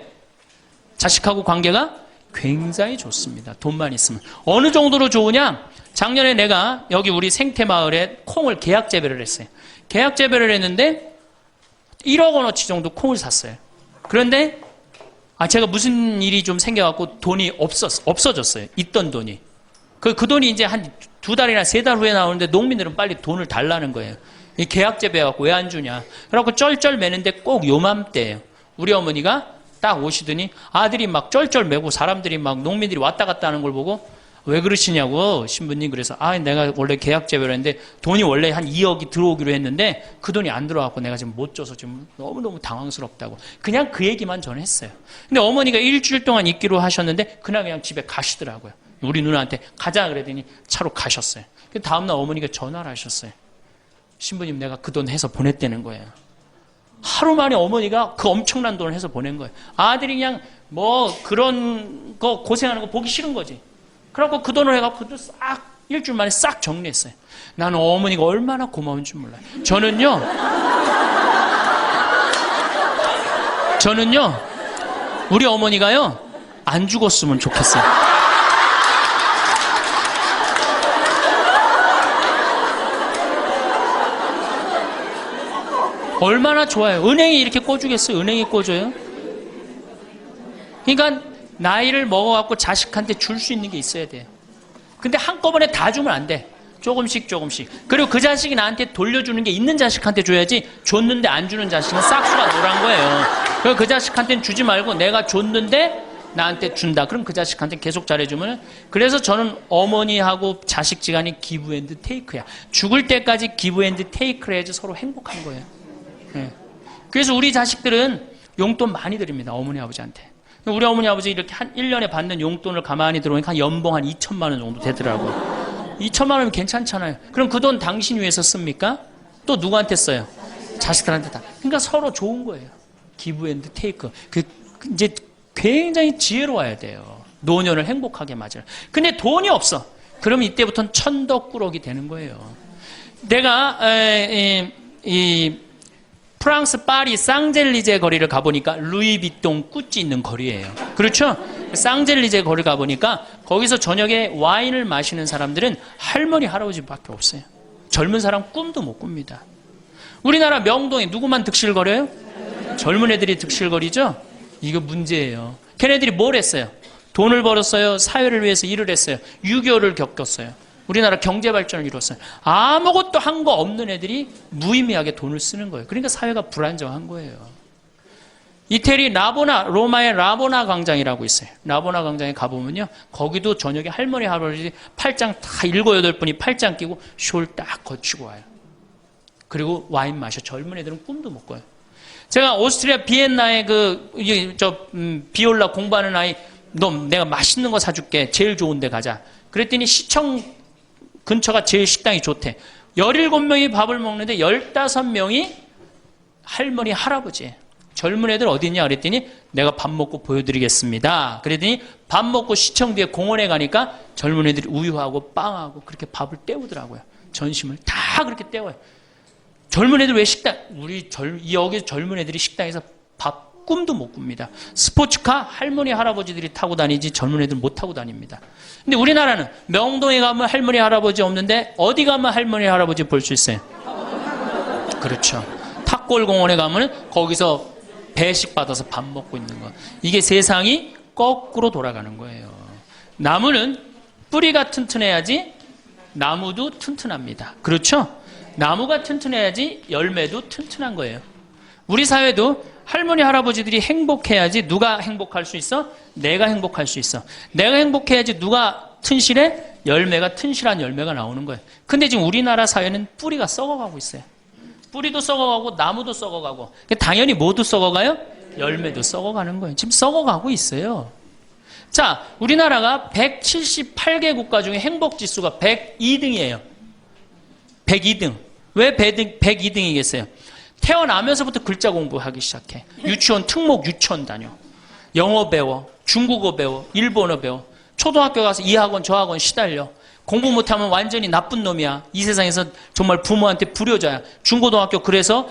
자식하고 관계가 굉장히 좋습니다. 돈만 있으면. 어느 정도로 좋으냐? 작년에 내가 여기 우리 생태마을에 콩을 계약 재배를 했어요. 계약 재배를 했는데 1억 원어치 정도 콩을 샀어요. 그런데 제가 무슨 일이 좀 생겨갖고 돈이 없어졌어요. 있던 돈이. 그 돈이 이제 한 2달이나 3달 후에 나오는데 농민들은 빨리 돈을 달라는 거예요. 이 계약 재배해갖고 왜 안 주냐. 그래갖고 쩔쩔 매는데 꼭 요맘때예요. 우리 어머니가 딱 오시더니 아들이 막 쩔쩔 매고 사람들이 막 농민들이 왔다 갔다 하는 걸 보고 왜 그러시냐고 신부님. 그래서 내가 원래 계약 재배를 했는데 돈이 원래 한 2억이 들어오기로 했는데 그 돈이 안 들어와갖고 내가 지금 못 줘서 지금 너무너무 당황스럽다고. 그냥 그 얘기만 저는 했어요. 근데 어머니가 일주일 동안 있기로 하셨는데 그날 그냥 집에 가시더라고요. 우리 누나한테 가자 그랬더니 차로 가셨어요. 다음날 어머니가 전화를 하셨어요. 신부님 내가 그 돈 해서 보냈다는 거예요. 하루 만에 어머니가 그 엄청난 돈을 해서 보낸 거예요. 아들이 그냥 뭐 그런 거 고생하는 거 보기 싫은 거지. 그래갖고 그 돈을 해갖고 싹 일주일 만에 싹 정리했어요. 나는 어머니가 얼마나 고마운 줄 몰라요. 저는요 우리 어머니가요 안 죽었으면 좋겠어요. 얼마나 좋아요. 은행이 이렇게 꿔주겠어요? 은행이 꿔줘요? 그러니까 나이를 먹어갖고 자식한테 줄 수 있는 게 있어야 돼요. 근데 한꺼번에 다 주면 안 돼. 조금씩. 그리고 그 자식이 나한테 돌려주는 게 있는 자식한테 줘야지 줬는데 안 주는 자식은 싹수가 노란 거예요. 그래서 그 자식한테는 주지 말고 내가 줬는데 나한테 준다. 그럼 그 자식한테 계속 잘해주면. 그래서 저는 어머니하고 자식 지간이 기브 앤드 테이크야. 죽을 때까지 기브 앤드 테이크를 해야지 서로 행복한 거예요. 네. 그래서 우리 자식들은 용돈 많이 드립니다. 어머니 아버지한테. 우리 어머니 아버지 이렇게 한 1년에 받는 용돈을 가만히 들어보니까 한 연봉 한 2천만 원 정도 되더라고요. 2천만 원이면 괜찮잖아요. 그럼 그 돈 당신 위해서 씁니까? 또 누구한테 써요? 자식들한테 다. 그러니까 서로 좋은 거예요. 기브 앤드 테이크. 이제 굉장히 지혜로워야 돼요. 노년을 행복하게 맞아요. 근데 돈이 없어. 그러면 이때부터는 천덕꾸러기 되는 거예요. 내가 프랑스 파리 쌍젤리제 거리를 가보니까 루이비통 꾸찌 있는 거리예요. 그렇죠? 쌍젤리제 거리 가보니까 거기서 저녁에 와인을 마시는 사람들은 할머니 할아버지밖에 없어요. 젊은 사람 꿈도 못 꿉니다. 우리나라 명동에 누구만 득실거려요? 젊은 애들이 득실거리죠? 이거 문제예요. 걔네들이 뭘 했어요? 돈을 벌었어요. 사회를 위해서 일을 했어요. 6.25를 겪었어요. 우리나라 경제 발전을 이뤘어요. 아무것도 한 거 없는 애들이 무의미하게 돈을 쓰는 거예요. 그러니까 사회가 불안정한 거예요. 이태리 로마의 라보나 광장이라고 있어요. 라보나 광장에 가보면요. 거기도 저녁에 할머니, 할아버지 팔짱 다 7, 8분이 팔짱 끼고 숄 딱 거치고 와요. 그리고 와인 마셔. 젊은 애들은 꿈도 못 꿔요. 제가 오스트리아 비엔나에 비올라 공부하는 아이, 너 내가 맛있는 거 사줄게. 제일 좋은 데 가자. 그랬더니 시청 근처가 제일 식당이 좋대. 17명이 밥을 먹는데 15명이 할머니, 할아버지예요. 젊은 애들 어디 있냐 그랬더니 내가 밥 먹고 보여드리겠습니다. 그랬더니 밥 먹고 시청 뒤에 공원에 가니까 젊은 애들이 우유하고 빵하고 그렇게 밥을 때우더라고요. 전심을 다 그렇게 때워요. 젊은 애들 왜 여기 젊은 애들이 식당에서 밥 꿈도 못 꿉니다. 스포츠카 할머니, 할아버지들이 타고 다니지 젊은 애들 못 타고 다닙니다. 근데 우리나라는 명동에 가면 할머니, 할아버지 없는데 어디 가면 할머니, 할아버지 볼 수 있어요? 그렇죠. 탑골공원에 가면 거기서 배식 받아서 밥 먹고 있는 거. 이게 세상이 거꾸로 돌아가는 거예요. 나무는 뿌리가 튼튼해야지 나무도 튼튼합니다. 그렇죠? 나무가 튼튼해야지 열매도 튼튼한 거예요. 우리 사회도 할머니, 할아버지들이 행복해야지 누가 행복할 수 있어? 내가 행복할 수 있어. 내가 행복해야지 누가 튼실해? 열매가 튼실한 열매가 나오는 거예요. 근데 지금 우리나라 사회는 뿌리가 썩어가고 있어요. 뿌리도 썩어가고 나무도 썩어가고 당연히 모두 썩어가요? 열매도 썩어가는 거예요. 지금 썩어가고 있어요. 자, 우리나라가 178개 국가 중에 행복지수가 102등이에요. 102등. 왜 102등이겠어요? 태어나면서부터 글자 공부하기 시작해. 유치원 특목 유치원 다녀. 영어 배워. 중국어 배워. 일본어 배워. 초등학교 가서 이 학원 저 학원 시달려. 공부 못하면 완전히 나쁜 놈이야. 이 세상에서 정말 부모한테 불효자야. 중고등학교 그래서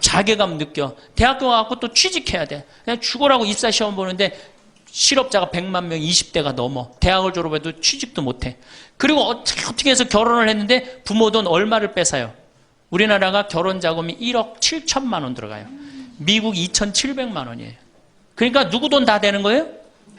자괴감 느껴. 대학교 가고 또 취직해야 돼. 그냥 죽어라고 입사시험 보는데 실업자가 100만 명, 20대가 넘어. 대학을 졸업해도 취직도 못해. 그리고 어떻게 해서 결혼을 했는데 부모 돈 얼마를 뺏어요? 우리나라가 결혼 자금이 1억 7천만 원 들어가요. 미국 2,700만 원이에요. 그러니까 누구 돈 다 되는 거예요?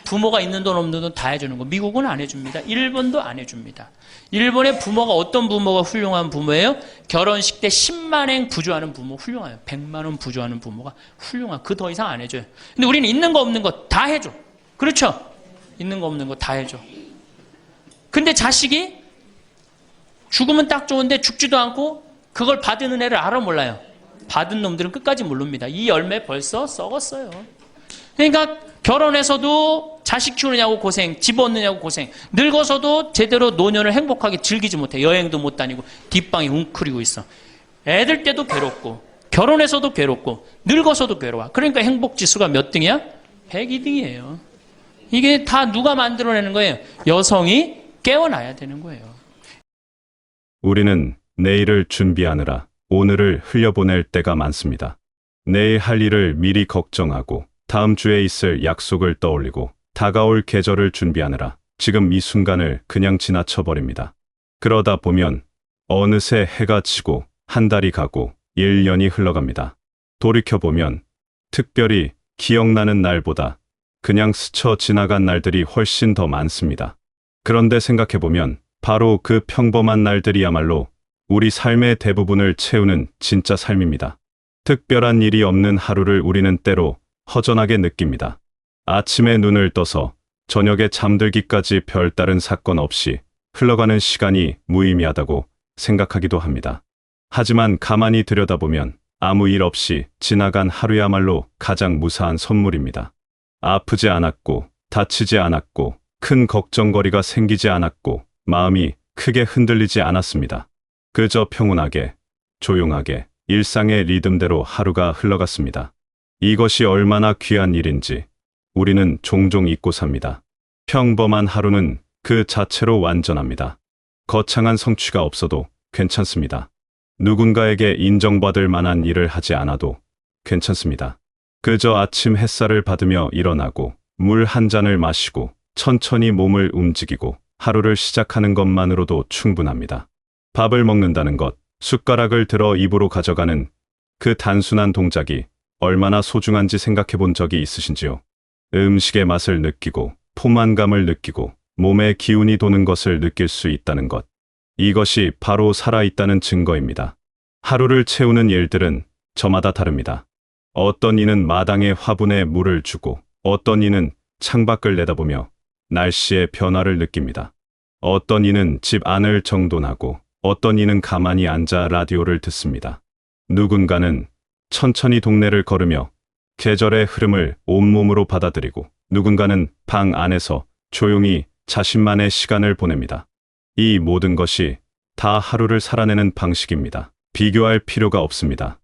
부모가 있는 돈 없는 돈 다 해주는 거. 미국은 안 해줍니다. 일본도 안 해줍니다. 일본의 부모가 어떤 부모가 훌륭한 부모예요? 결혼식 때 10만엔 부조하는 부모 훌륭해요. 100만 원 부조하는 부모가 훌륭한. 그 더 이상 안 해줘요. 근데 우리는 있는 거 없는 거 다 해줘. 그렇죠? 있는 거 없는 거 다 해줘. 근데 자식이 죽으면 딱 좋은데 죽지도 않고 그걸 받은 은혜를 알아 몰라요. 받은 놈들은 끝까지 모릅니다. 이 열매 벌써 썩었어요. 그러니까 결혼해서도 자식 키우느냐고 고생, 집 얻느냐고 고생, 늙어서도 제대로 노년을 행복하게 즐기지 못해. 여행도 못 다니고 뒷방에 웅크리고 있어. 애들 때도 괴롭고 결혼해서도 괴롭고 늙어서도 괴로워. 그러니까 행복지수가 몇 등이야? 102등이에요. 이게 다 누가 만들어내는 거예요? 여성이 깨어나야 되는 거예요. 우리는 내일을 준비하느라 오늘을 흘려보낼 때가 많습니다. 내일 할 일을 미리 걱정하고 다음 주에 있을 약속을 떠올리고 다가올 계절을 준비하느라 지금 이 순간을 그냥 지나쳐버립니다. 그러다 보면 어느새 해가 지고 한 달이 가고 1년이 흘러갑니다. 돌이켜보면 특별히 기억나는 날보다 그냥 스쳐 지나간 날들이 훨씬 더 많습니다. 그런데 생각해보면 바로 그 평범한 날들이야말로 우리 삶의 대부분을 채우는 진짜 삶입니다. 특별한 일이 없는 하루를 우리는 때로 허전하게 느낍니다. 아침에 눈을 떠서 저녁에 잠들기까지 별다른 사건 없이 흘러가는 시간이 무의미하다고 생각하기도 합니다. 하지만 가만히 들여다보면 아무 일 없이 지나간 하루야말로 가장 무사한 선물입니다. 아프지 않았고 다치지 않았고 큰 걱정거리가 생기지 않았고 마음이 크게 흔들리지 않았습니다. 그저 평온하게 조용하게 일상의 리듬대로 하루가 흘러갔습니다. 이것이 얼마나 귀한 일인지 우리는 종종 잊고 삽니다. 평범한 하루는 그 자체로 완전합니다. 거창한 성취가 없어도 괜찮습니다. 누군가에게 인정받을 만한 일을 하지 않아도 괜찮습니다. 그저 아침 햇살을 받으며 일어나고 물 한 잔을 마시고 천천히 몸을 움직이고 하루를 시작하는 것만으로도 충분합니다. 밥을 먹는다는 것, 숟가락을 들어 입으로 가져가는 그 단순한 동작이 얼마나 소중한지 생각해 본 적이 있으신지요? 음식의 맛을 느끼고, 포만감을 느끼고, 몸에 기운이 도는 것을 느낄 수 있다는 것. 이것이 바로 살아있다는 증거입니다. 하루를 채우는 일들은 저마다 다릅니다. 어떤 이는 마당에 화분에 물을 주고, 어떤 이는 창밖을 내다보며 날씨의 변화를 느낍니다. 어떤 이는 집 안을 정돈하고, 어떤 이는 가만히 앉아 라디오를 듣습니다. 누군가는 천천히 동네를 걸으며 계절의 흐름을 온몸으로 받아들이고, 누군가는 방 안에서 조용히 자신만의 시간을 보냅니다. 이 모든 것이 다 하루를 살아내는 방식입니다. 비교할 필요가 없습니다.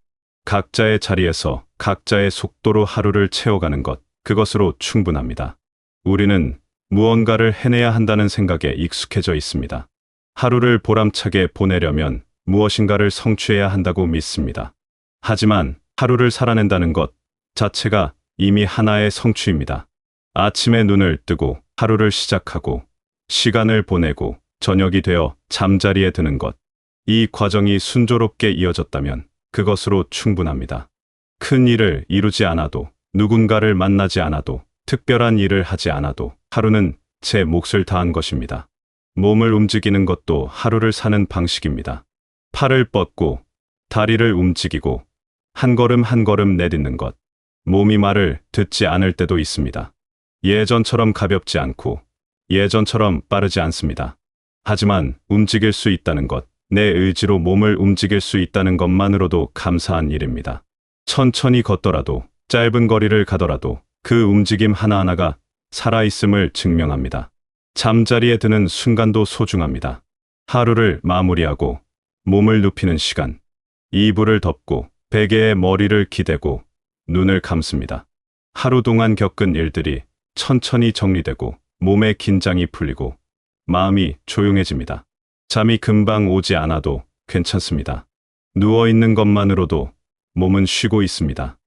각자의 자리에서 각자의 속도로 하루를 채워가는 것, 그것으로 충분합니다. 우리는 무언가를 해내야 한다는 생각에 익숙해져 있습니다. 하루를 보람차게 보내려면 무엇인가를 성취해야 한다고 믿습니다. 하지만 하루를 살아낸다는 것 자체가 이미 하나의 성취입니다. 아침에 눈을 뜨고 하루를 시작하고 시간을 보내고 저녁이 되어 잠자리에 드는 것. 이 과정이 순조롭게 이어졌다면 그것으로 충분합니다. 큰 일을 이루지 않아도, 누군가를 만나지 않아도, 특별한 일을 하지 않아도 하루는 제 몫을 다한 것입니다. 몸을 움직이는 것도 하루를 사는 방식입니다. 팔을 뻗고 다리를 움직이고 한 걸음 한 걸음 내딛는 것. 몸이 말을 듣지 않을 때도 있습니다. 예전처럼 가볍지 않고 예전처럼 빠르지 않습니다. 하지만 움직일 수 있다는 것, 내 의지로 몸을 움직일 수 있다는 것만으로도 감사한 일입니다. 천천히 걷더라도, 짧은 거리를 가더라도 그 움직임 하나하나가 살아있음을 증명합니다. 잠자리에 드는 순간도 소중합니다. 하루를 마무리하고 몸을 눕히는 시간, 이불을 덮고 베개에 머리를 기대고 눈을 감습니다. 하루 동안 겪은 일들이 천천히 정리되고 몸의 긴장이 풀리고 마음이 조용해집니다. 잠이 금방 오지 않아도 괜찮습니다. 누워있는 것만으로도 몸은 쉬고 있습니다.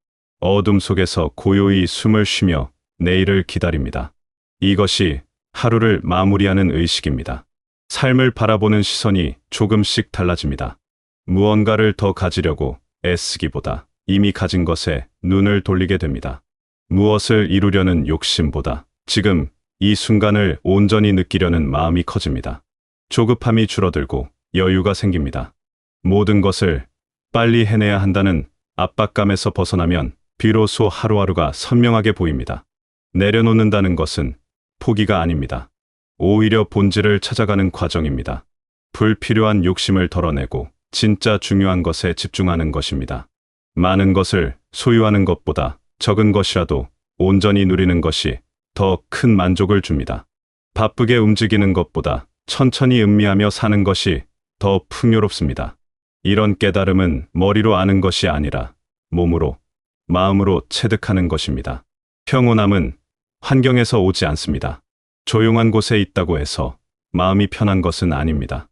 어둠 속에서 고요히 숨을 쉬며 내일을 기다립니다. 이것이 하루를 마무리하는 의식입니다. 삶을 바라보는 시선이 조금씩 달라집니다. 무언가를 더 가지려고 애쓰기보다 이미 가진 것에 눈을 돌리게 됩니다. 무엇을 이루려는 욕심보다 지금 이 순간을 온전히 느끼려는 마음이 커집니다. 조급함이 줄어들고 여유가 생깁니다. 모든 것을 빨리 해내야 한다는 압박감에서 벗어나면 비로소 하루하루가 선명하게 보입니다. 내려놓는다는 것은 포기가 아닙니다. 오히려 본질을 찾아가는 과정입니다. 불필요한 욕심을 덜어내고 진짜 중요한 것에 집중하는 것입니다. 많은 것을 소유하는 것보다 적은 것이라도 온전히 누리는 것이 더 큰 만족을 줍니다. 바쁘게 움직이는 것보다 천천히 음미하며 사는 것이 더 풍요롭습니다. 이런 깨달음은 머리로 아는 것이 아니라 몸으로, 마음으로 체득하는 것입니다. 평온함은 환경에서 오지 않습니다. 조용한 곳에 있다고 해서 마음이 편한 것은 아닙니다.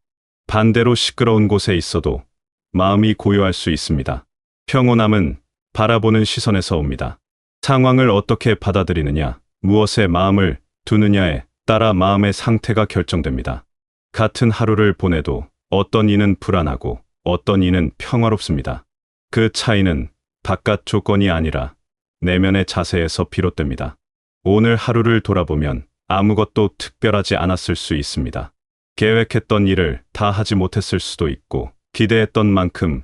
반대로 시끄러운 곳에 있어도 마음이 고요할 수 있습니다. 평온함은 바라보는 시선에서 옵니다. 상황을 어떻게 받아들이느냐, 무엇에 마음을 두느냐에 따라 마음의 상태가 결정됩니다. 같은 하루를 보내도 어떤 이는 불안하고 어떤 이는 평화롭습니다. 그 차이는 바깥 조건이 아니라 내면의 자세에서 비롯됩니다. 오늘 하루를 돌아보면 아무것도 특별하지 않았을 수 있습니다. 계획했던 일을 다 하지 못했을 수도 있고 기대했던 만큼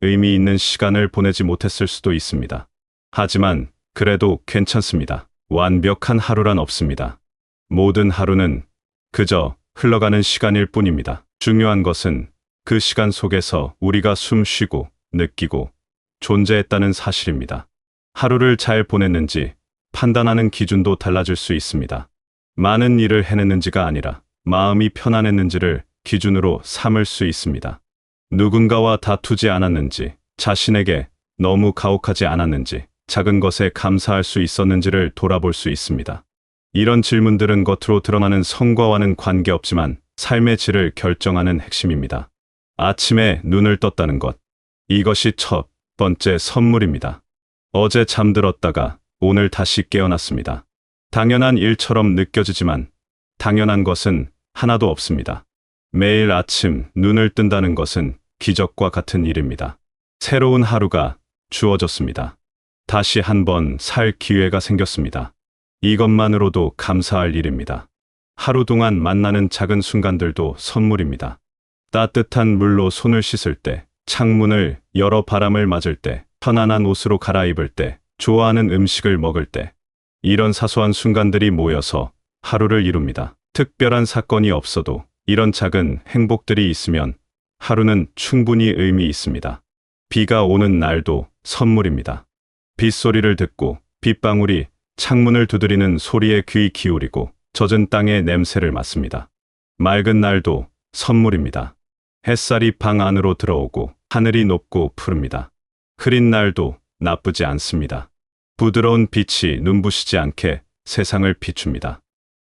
의미 있는 시간을 보내지 못했을 수도 있습니다. 하지만 그래도 괜찮습니다. 완벽한 하루란 없습니다. 모든 하루는 그저 흘러가는 시간일 뿐입니다. 중요한 것은 그 시간 속에서 우리가 숨 쉬고 느끼고 존재했다는 사실입니다. 하루를 잘 보냈는지 판단하는 기준도 달라질 수 있습니다. 많은 일을 해냈는지가 아니라 마음이 편안했는지를 기준으로 삼을 수 있습니다. 누군가와 다투지 않았는지, 자신에게 너무 가혹하지 않았는지, 작은 것에 감사할 수 있었는지를 돌아볼 수 있습니다. 이런 질문들은 겉으로 드러나는 성과와는 관계없지만 삶의 질을 결정하는 핵심입니다. 아침에 눈을 떴다는 것. 이것이 첫 번째 선물입니다. 어제 잠들었다가 오늘 다시 깨어났습니다. 당연한 일처럼 느껴지지만 당연한 것은 하나도 없습니다. 매일 아침 눈을 뜬다는 것은 기적과 같은 일입니다. 새로운 하루가 주어졌습니다. 다시 한번 살 기회가 생겼습니다. 이것만으로도 감사할 일입니다. 하루 동안 만나는 작은 순간들도 선물입니다. 따뜻한 물로 손을 씻을 때, 창문을 열어 바람을 맞을 때, 편안한 옷으로 갈아입을 때, 좋아하는 음식을 먹을 때, 이런 사소한 순간들이 모여서 하루를 이룹니다. 특별한 사건이 없어도 이런 작은 행복들이 있으면 하루는 충분히 의미 있습니다. 비가 오는 날도 선물입니다. 빗소리를 듣고 빗방울이 창문을 두드리는 소리에 귀 기울이고 젖은 땅의 냄새를 맡습니다. 맑은 날도 선물입니다. 햇살이 방 안으로 들어오고 하늘이 높고 푸릅니다. 흐린 날도 나쁘지 않습니다. 부드러운 빛이 눈부시지 않게 세상을 비춥니다.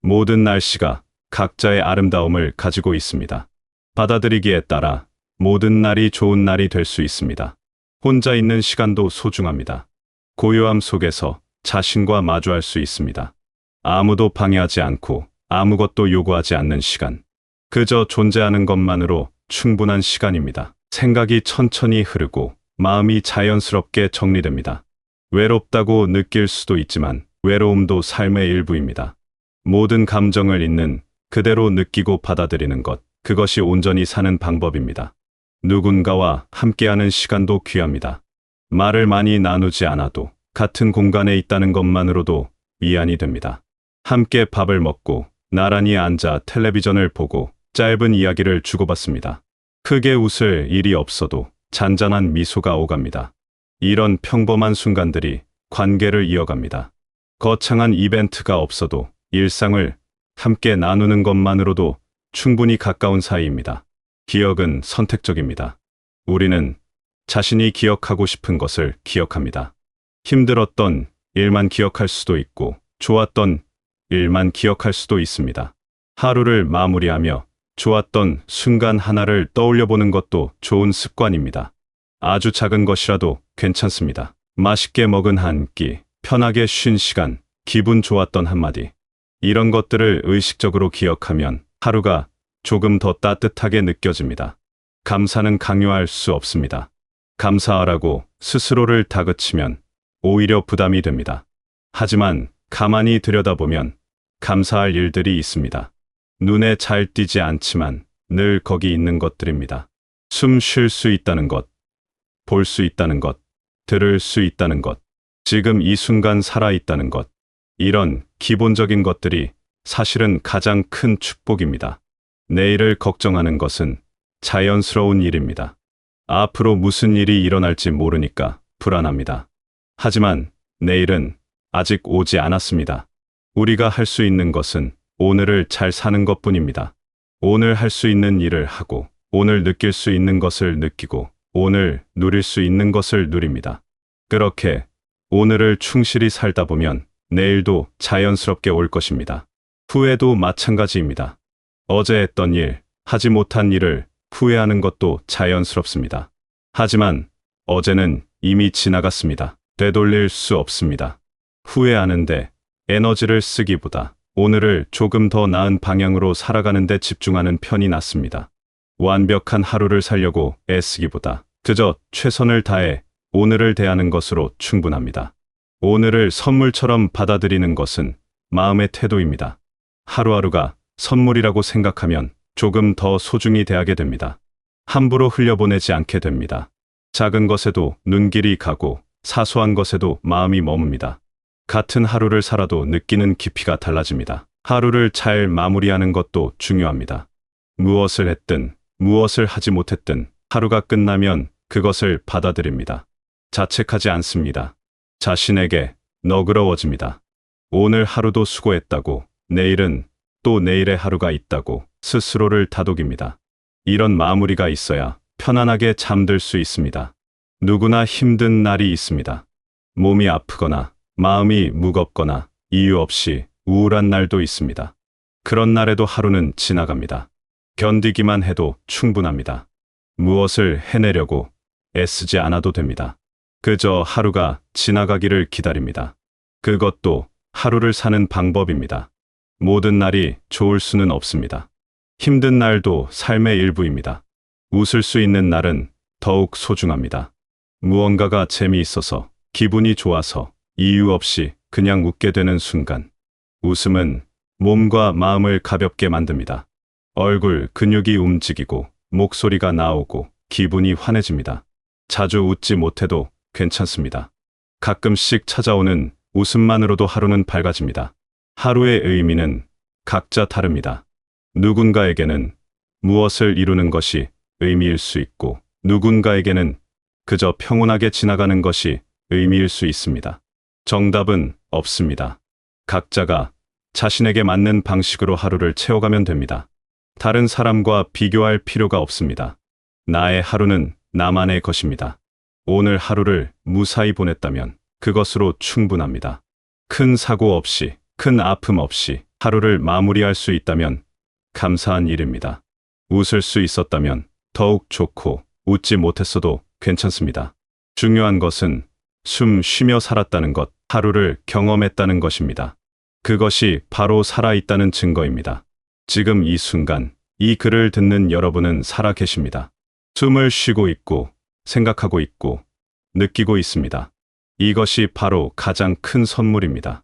모든 날씨가 각자의 아름다움을 가지고 있습니다. 받아들이기에 따라 모든 날이 좋은 날이 될 수 있습니다. 혼자 있는 시간도 소중합니다. 고요함 속에서 자신과 마주할 수 있습니다. 아무도 방해하지 않고 아무것도 요구하지 않는 시간. 그저 존재하는 것만으로 충분한 시간입니다. 생각이 천천히 흐르고 마음이 자연스럽게 정리됩니다. 외롭다고 느낄 수도 있지만 외로움도 삶의 일부입니다. 모든 감정을 있는 그대로 느끼고 받아들이는 것, 그것이 온전히 사는 방법입니다. 누군가와 함께하는 시간도 귀합니다. 말을 많이 나누지 않아도 같은 공간에 있다는 것만으로도 위안이 됩니다. 함께 밥을 먹고 나란히 앉아 텔레비전을 보고 짧은 이야기를 주고받습니다. 크게 웃을 일이 없어도 잔잔한 미소가 오갑니다. 이런 평범한 순간들이 관계를 이어갑니다. 거창한 이벤트가 없어도 일상을 함께 나누는 것만으로도 충분히 가까운 사이입니다. 기억은 선택적입니다. 우리는 자신이 기억하고 싶은 것을 기억합니다. 힘들었던 일만 기억할 수도 있고 좋았던 일만 기억할 수도 있습니다. 하루를 마무리하며 좋았던 순간 하나를 떠올려 보는 것도 좋은 습관입니다. 아주 작은 것이라도 괜찮습니다. 맛있게 먹은 한 끼, 편하게 쉰 시간, 기분 좋았던 한마디. 이런 것들을 의식적으로 기억하면 하루가 조금 더 따뜻하게 느껴집니다. 감사는 강요할 수 없습니다. 감사하라고 스스로를 다그치면 오히려 부담이 됩니다. 하지만 가만히 들여다보면 감사할 일들이 있습니다. 눈에 잘 띄지 않지만 늘 거기 있는 것들입니다. 숨 쉴 수 있다는 것, 볼 수 있다는 것, 들을 수 있다는 것, 지금 이 순간 살아 있다는 것. 이런 기본적인 것들이 사실은 가장 큰 축복입니다. 내일을 걱정하는 것은 자연스러운 일입니다. 앞으로 무슨 일이 일어날지 모르니까 불안합니다. 하지만 내일은 아직 오지 않았습니다. 우리가 할 수 있는 것은 오늘을 잘 사는 것뿐입니다. 오늘 할 수 있는 일을 하고, 오늘 느낄 수 있는 것을 느끼고, 오늘 누릴 수 있는 것을 누립니다. 그렇게 오늘을 충실히 살다 보면 내일도 자연스럽게 올 것입니다. 후회도 마찬가지입니다. 어제 했던 일, 하지 못한 일을 후회하는 것도 자연스럽습니다. 하지만 어제는 이미 지나갔습니다. 되돌릴 수 없습니다. 후회하는데 에너지를 쓰기보다 오늘을 조금 더 나은 방향으로 살아가는 데 집중하는 편이 낫습니다. 완벽한 하루를 살려고 애쓰기보다 그저 최선을 다해 오늘을 대하는 것으로 충분합니다. 오늘을 선물처럼 받아들이는 것은 마음의 태도입니다. 하루하루가 선물이라고 생각하면 조금 더 소중히 대하게 됩니다. 함부로 흘려보내지 않게 됩니다. 작은 것에도 눈길이 가고 사소한 것에도 마음이 머뭅니다. 같은 하루를 살아도 느끼는 깊이가 달라집니다. 하루를 잘 마무리하는 것도 중요합니다. 무엇을 했든 무엇을 하지 못했든 하루가 끝나면 그것을 받아들입니다. 자책하지 않습니다. 자신에게 너그러워집니다. 오늘 하루도 수고했다고, 내일은 또 내일의 하루가 있다고 스스로를 다독입니다. 이런 마무리가 있어야 편안하게 잠들 수 있습니다. 누구나 힘든 날이 있습니다. 몸이 아프거나 마음이 무겁거나 이유 없이 우울한 날도 있습니다. 그런 날에도 하루는 지나갑니다. 견디기만 해도 충분합니다. 무엇을 해내려고 애쓰지 않아도 됩니다. 그저 하루가 지나가기를 기다립니다. 그것도 하루를 사는 방법입니다. 모든 날이 좋을 수는 없습니다. 힘든 날도 삶의 일부입니다. 웃을 수 있는 날은 더욱 소중합니다. 무언가가 재미있어서 기분이 좋아서 이유 없이 그냥 웃게 되는 순간. 웃음은 몸과 마음을 가볍게 만듭니다. 얼굴 근육이 움직이고 목소리가 나오고 기분이 환해집니다. 자주 웃지 못해도 괜찮습니다. 가끔씩 찾아오는 웃음만으로도 하루는 밝아집니다. 하루의 의미는 각자 다릅니다. 누군가에게는 무엇을 이루는 것이 의미일 수 있고 누군가에게는 그저 평온하게 지나가는 것이 의미일 수 있습니다. 정답은 없습니다. 각자가 자신에게 맞는 방식으로 하루를 채워가면 됩니다. 다른 사람과 비교할 필요가 없습니다. 나의 하루는 나만의 것입니다. 오늘 하루를 무사히 보냈다면 그것으로 충분합니다. 큰 사고 없이, 큰 아픔 없이 하루를 마무리할 수 있다면 감사한 일입니다. 웃을 수 있었다면 더욱 좋고 웃지 못했어도 괜찮습니다. 중요한 것은 숨 쉬며 살았다는 것, 하루를 경험했다는 것입니다. 그것이 바로 살아있다는 증거입니다. 지금 이 순간, 이 글을 듣는 여러분은 살아 계십니다. 숨을 쉬고 있고, 생각하고 있고, 느끼고 있습니다. 이것이 바로 가장 큰 선물입니다.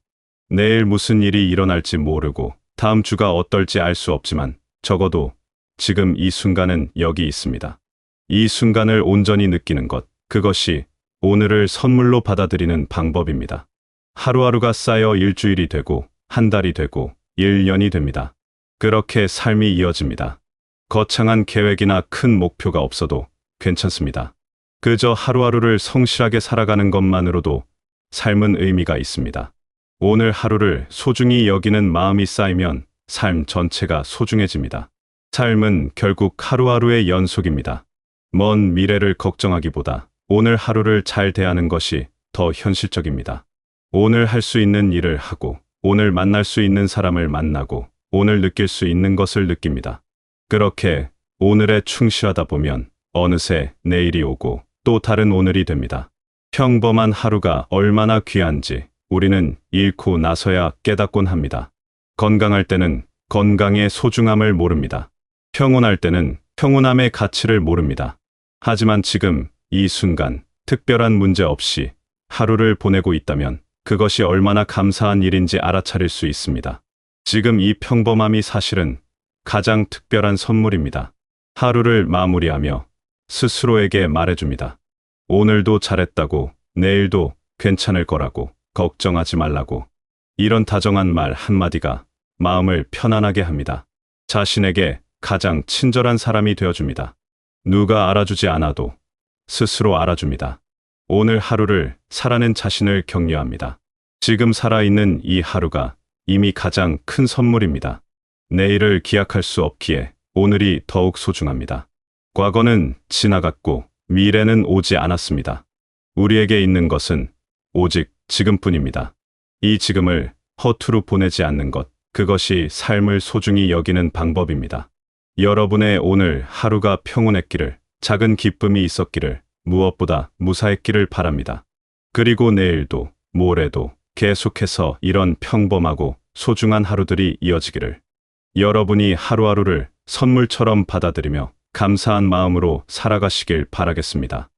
내일 무슨 일이 일어날지 모르고, 다음 주가 어떨지 알 수 없지만, 적어도 지금 이 순간은 여기 있습니다. 이 순간을 온전히 느끼는 것, 그것이 오늘을 선물로 받아들이는 방법입니다. 하루하루가 쌓여 일주일이 되고, 한 달이 되고, 1년이 됩니다. 그렇게 삶이 이어집니다. 거창한 계획이나 큰 목표가 없어도 괜찮습니다. 그저 하루하루를 성실하게 살아가는 것만으로도 삶은 의미가 있습니다. 오늘 하루를 소중히 여기는 마음이 쌓이면 삶 전체가 소중해집니다. 삶은 결국 하루하루의 연속입니다. 먼 미래를 걱정하기보다 오늘 하루를 잘 대하는 것이 더 현실적입니다. 오늘 할 수 있는 일을 하고, 오늘 만날 수 있는 사람을 만나고, 오늘 느낄 수 있는 것을 느낍니다. 그렇게 오늘에 충실하다 보면 어느새 내일이 오고 또 다른 오늘이 됩니다. 평범한 하루가 얼마나 귀한지 우리는 잃고 나서야 깨닫곤 합니다. 건강할 때는 건강의 소중함을 모릅니다. 평온할 때는 평온함의 가치를 모릅니다. 하지만 지금 이 순간 특별한 문제 없이 하루를 보내고 있다면 그것이 얼마나 감사한 일인지 알아차릴 수 있습니다. 지금 이 평범함이 사실은 가장 특별한 선물입니다. 하루를 마무리하며 스스로에게 말해줍니다. 오늘도 잘했다고, 내일도 괜찮을 거라고, 걱정하지 말라고. 이런 다정한 말 한마디가 마음을 편안하게 합니다. 자신에게 가장 친절한 사람이 되어줍니다. 누가 알아주지 않아도 스스로 알아줍니다. 오늘 하루를 살아낸 자신을 격려합니다. 지금 살아있는 이 하루가 이미 가장 큰 선물입니다. 내일을 기약할 수 없기에 오늘이 더욱 소중합니다. 과거는 지나갔고 미래는 오지 않았습니다. 우리에게 있는 것은 오직 지금뿐입니다. 이 지금을 허투루 보내지 않는 것, 그것이 삶을 소중히 여기는 방법입니다. 여러분의 오늘 하루가 평온했기를, 작은 기쁨이 있었기를, 무엇보다 무사했기를 바랍니다. 그리고 내일도, 모레도 계속해서 이런 평범하고 소중한 하루들이 이어지기를. 여러분이 하루하루를 선물처럼 받아들이며 감사한 마음으로 살아가시길 바라겠습니다.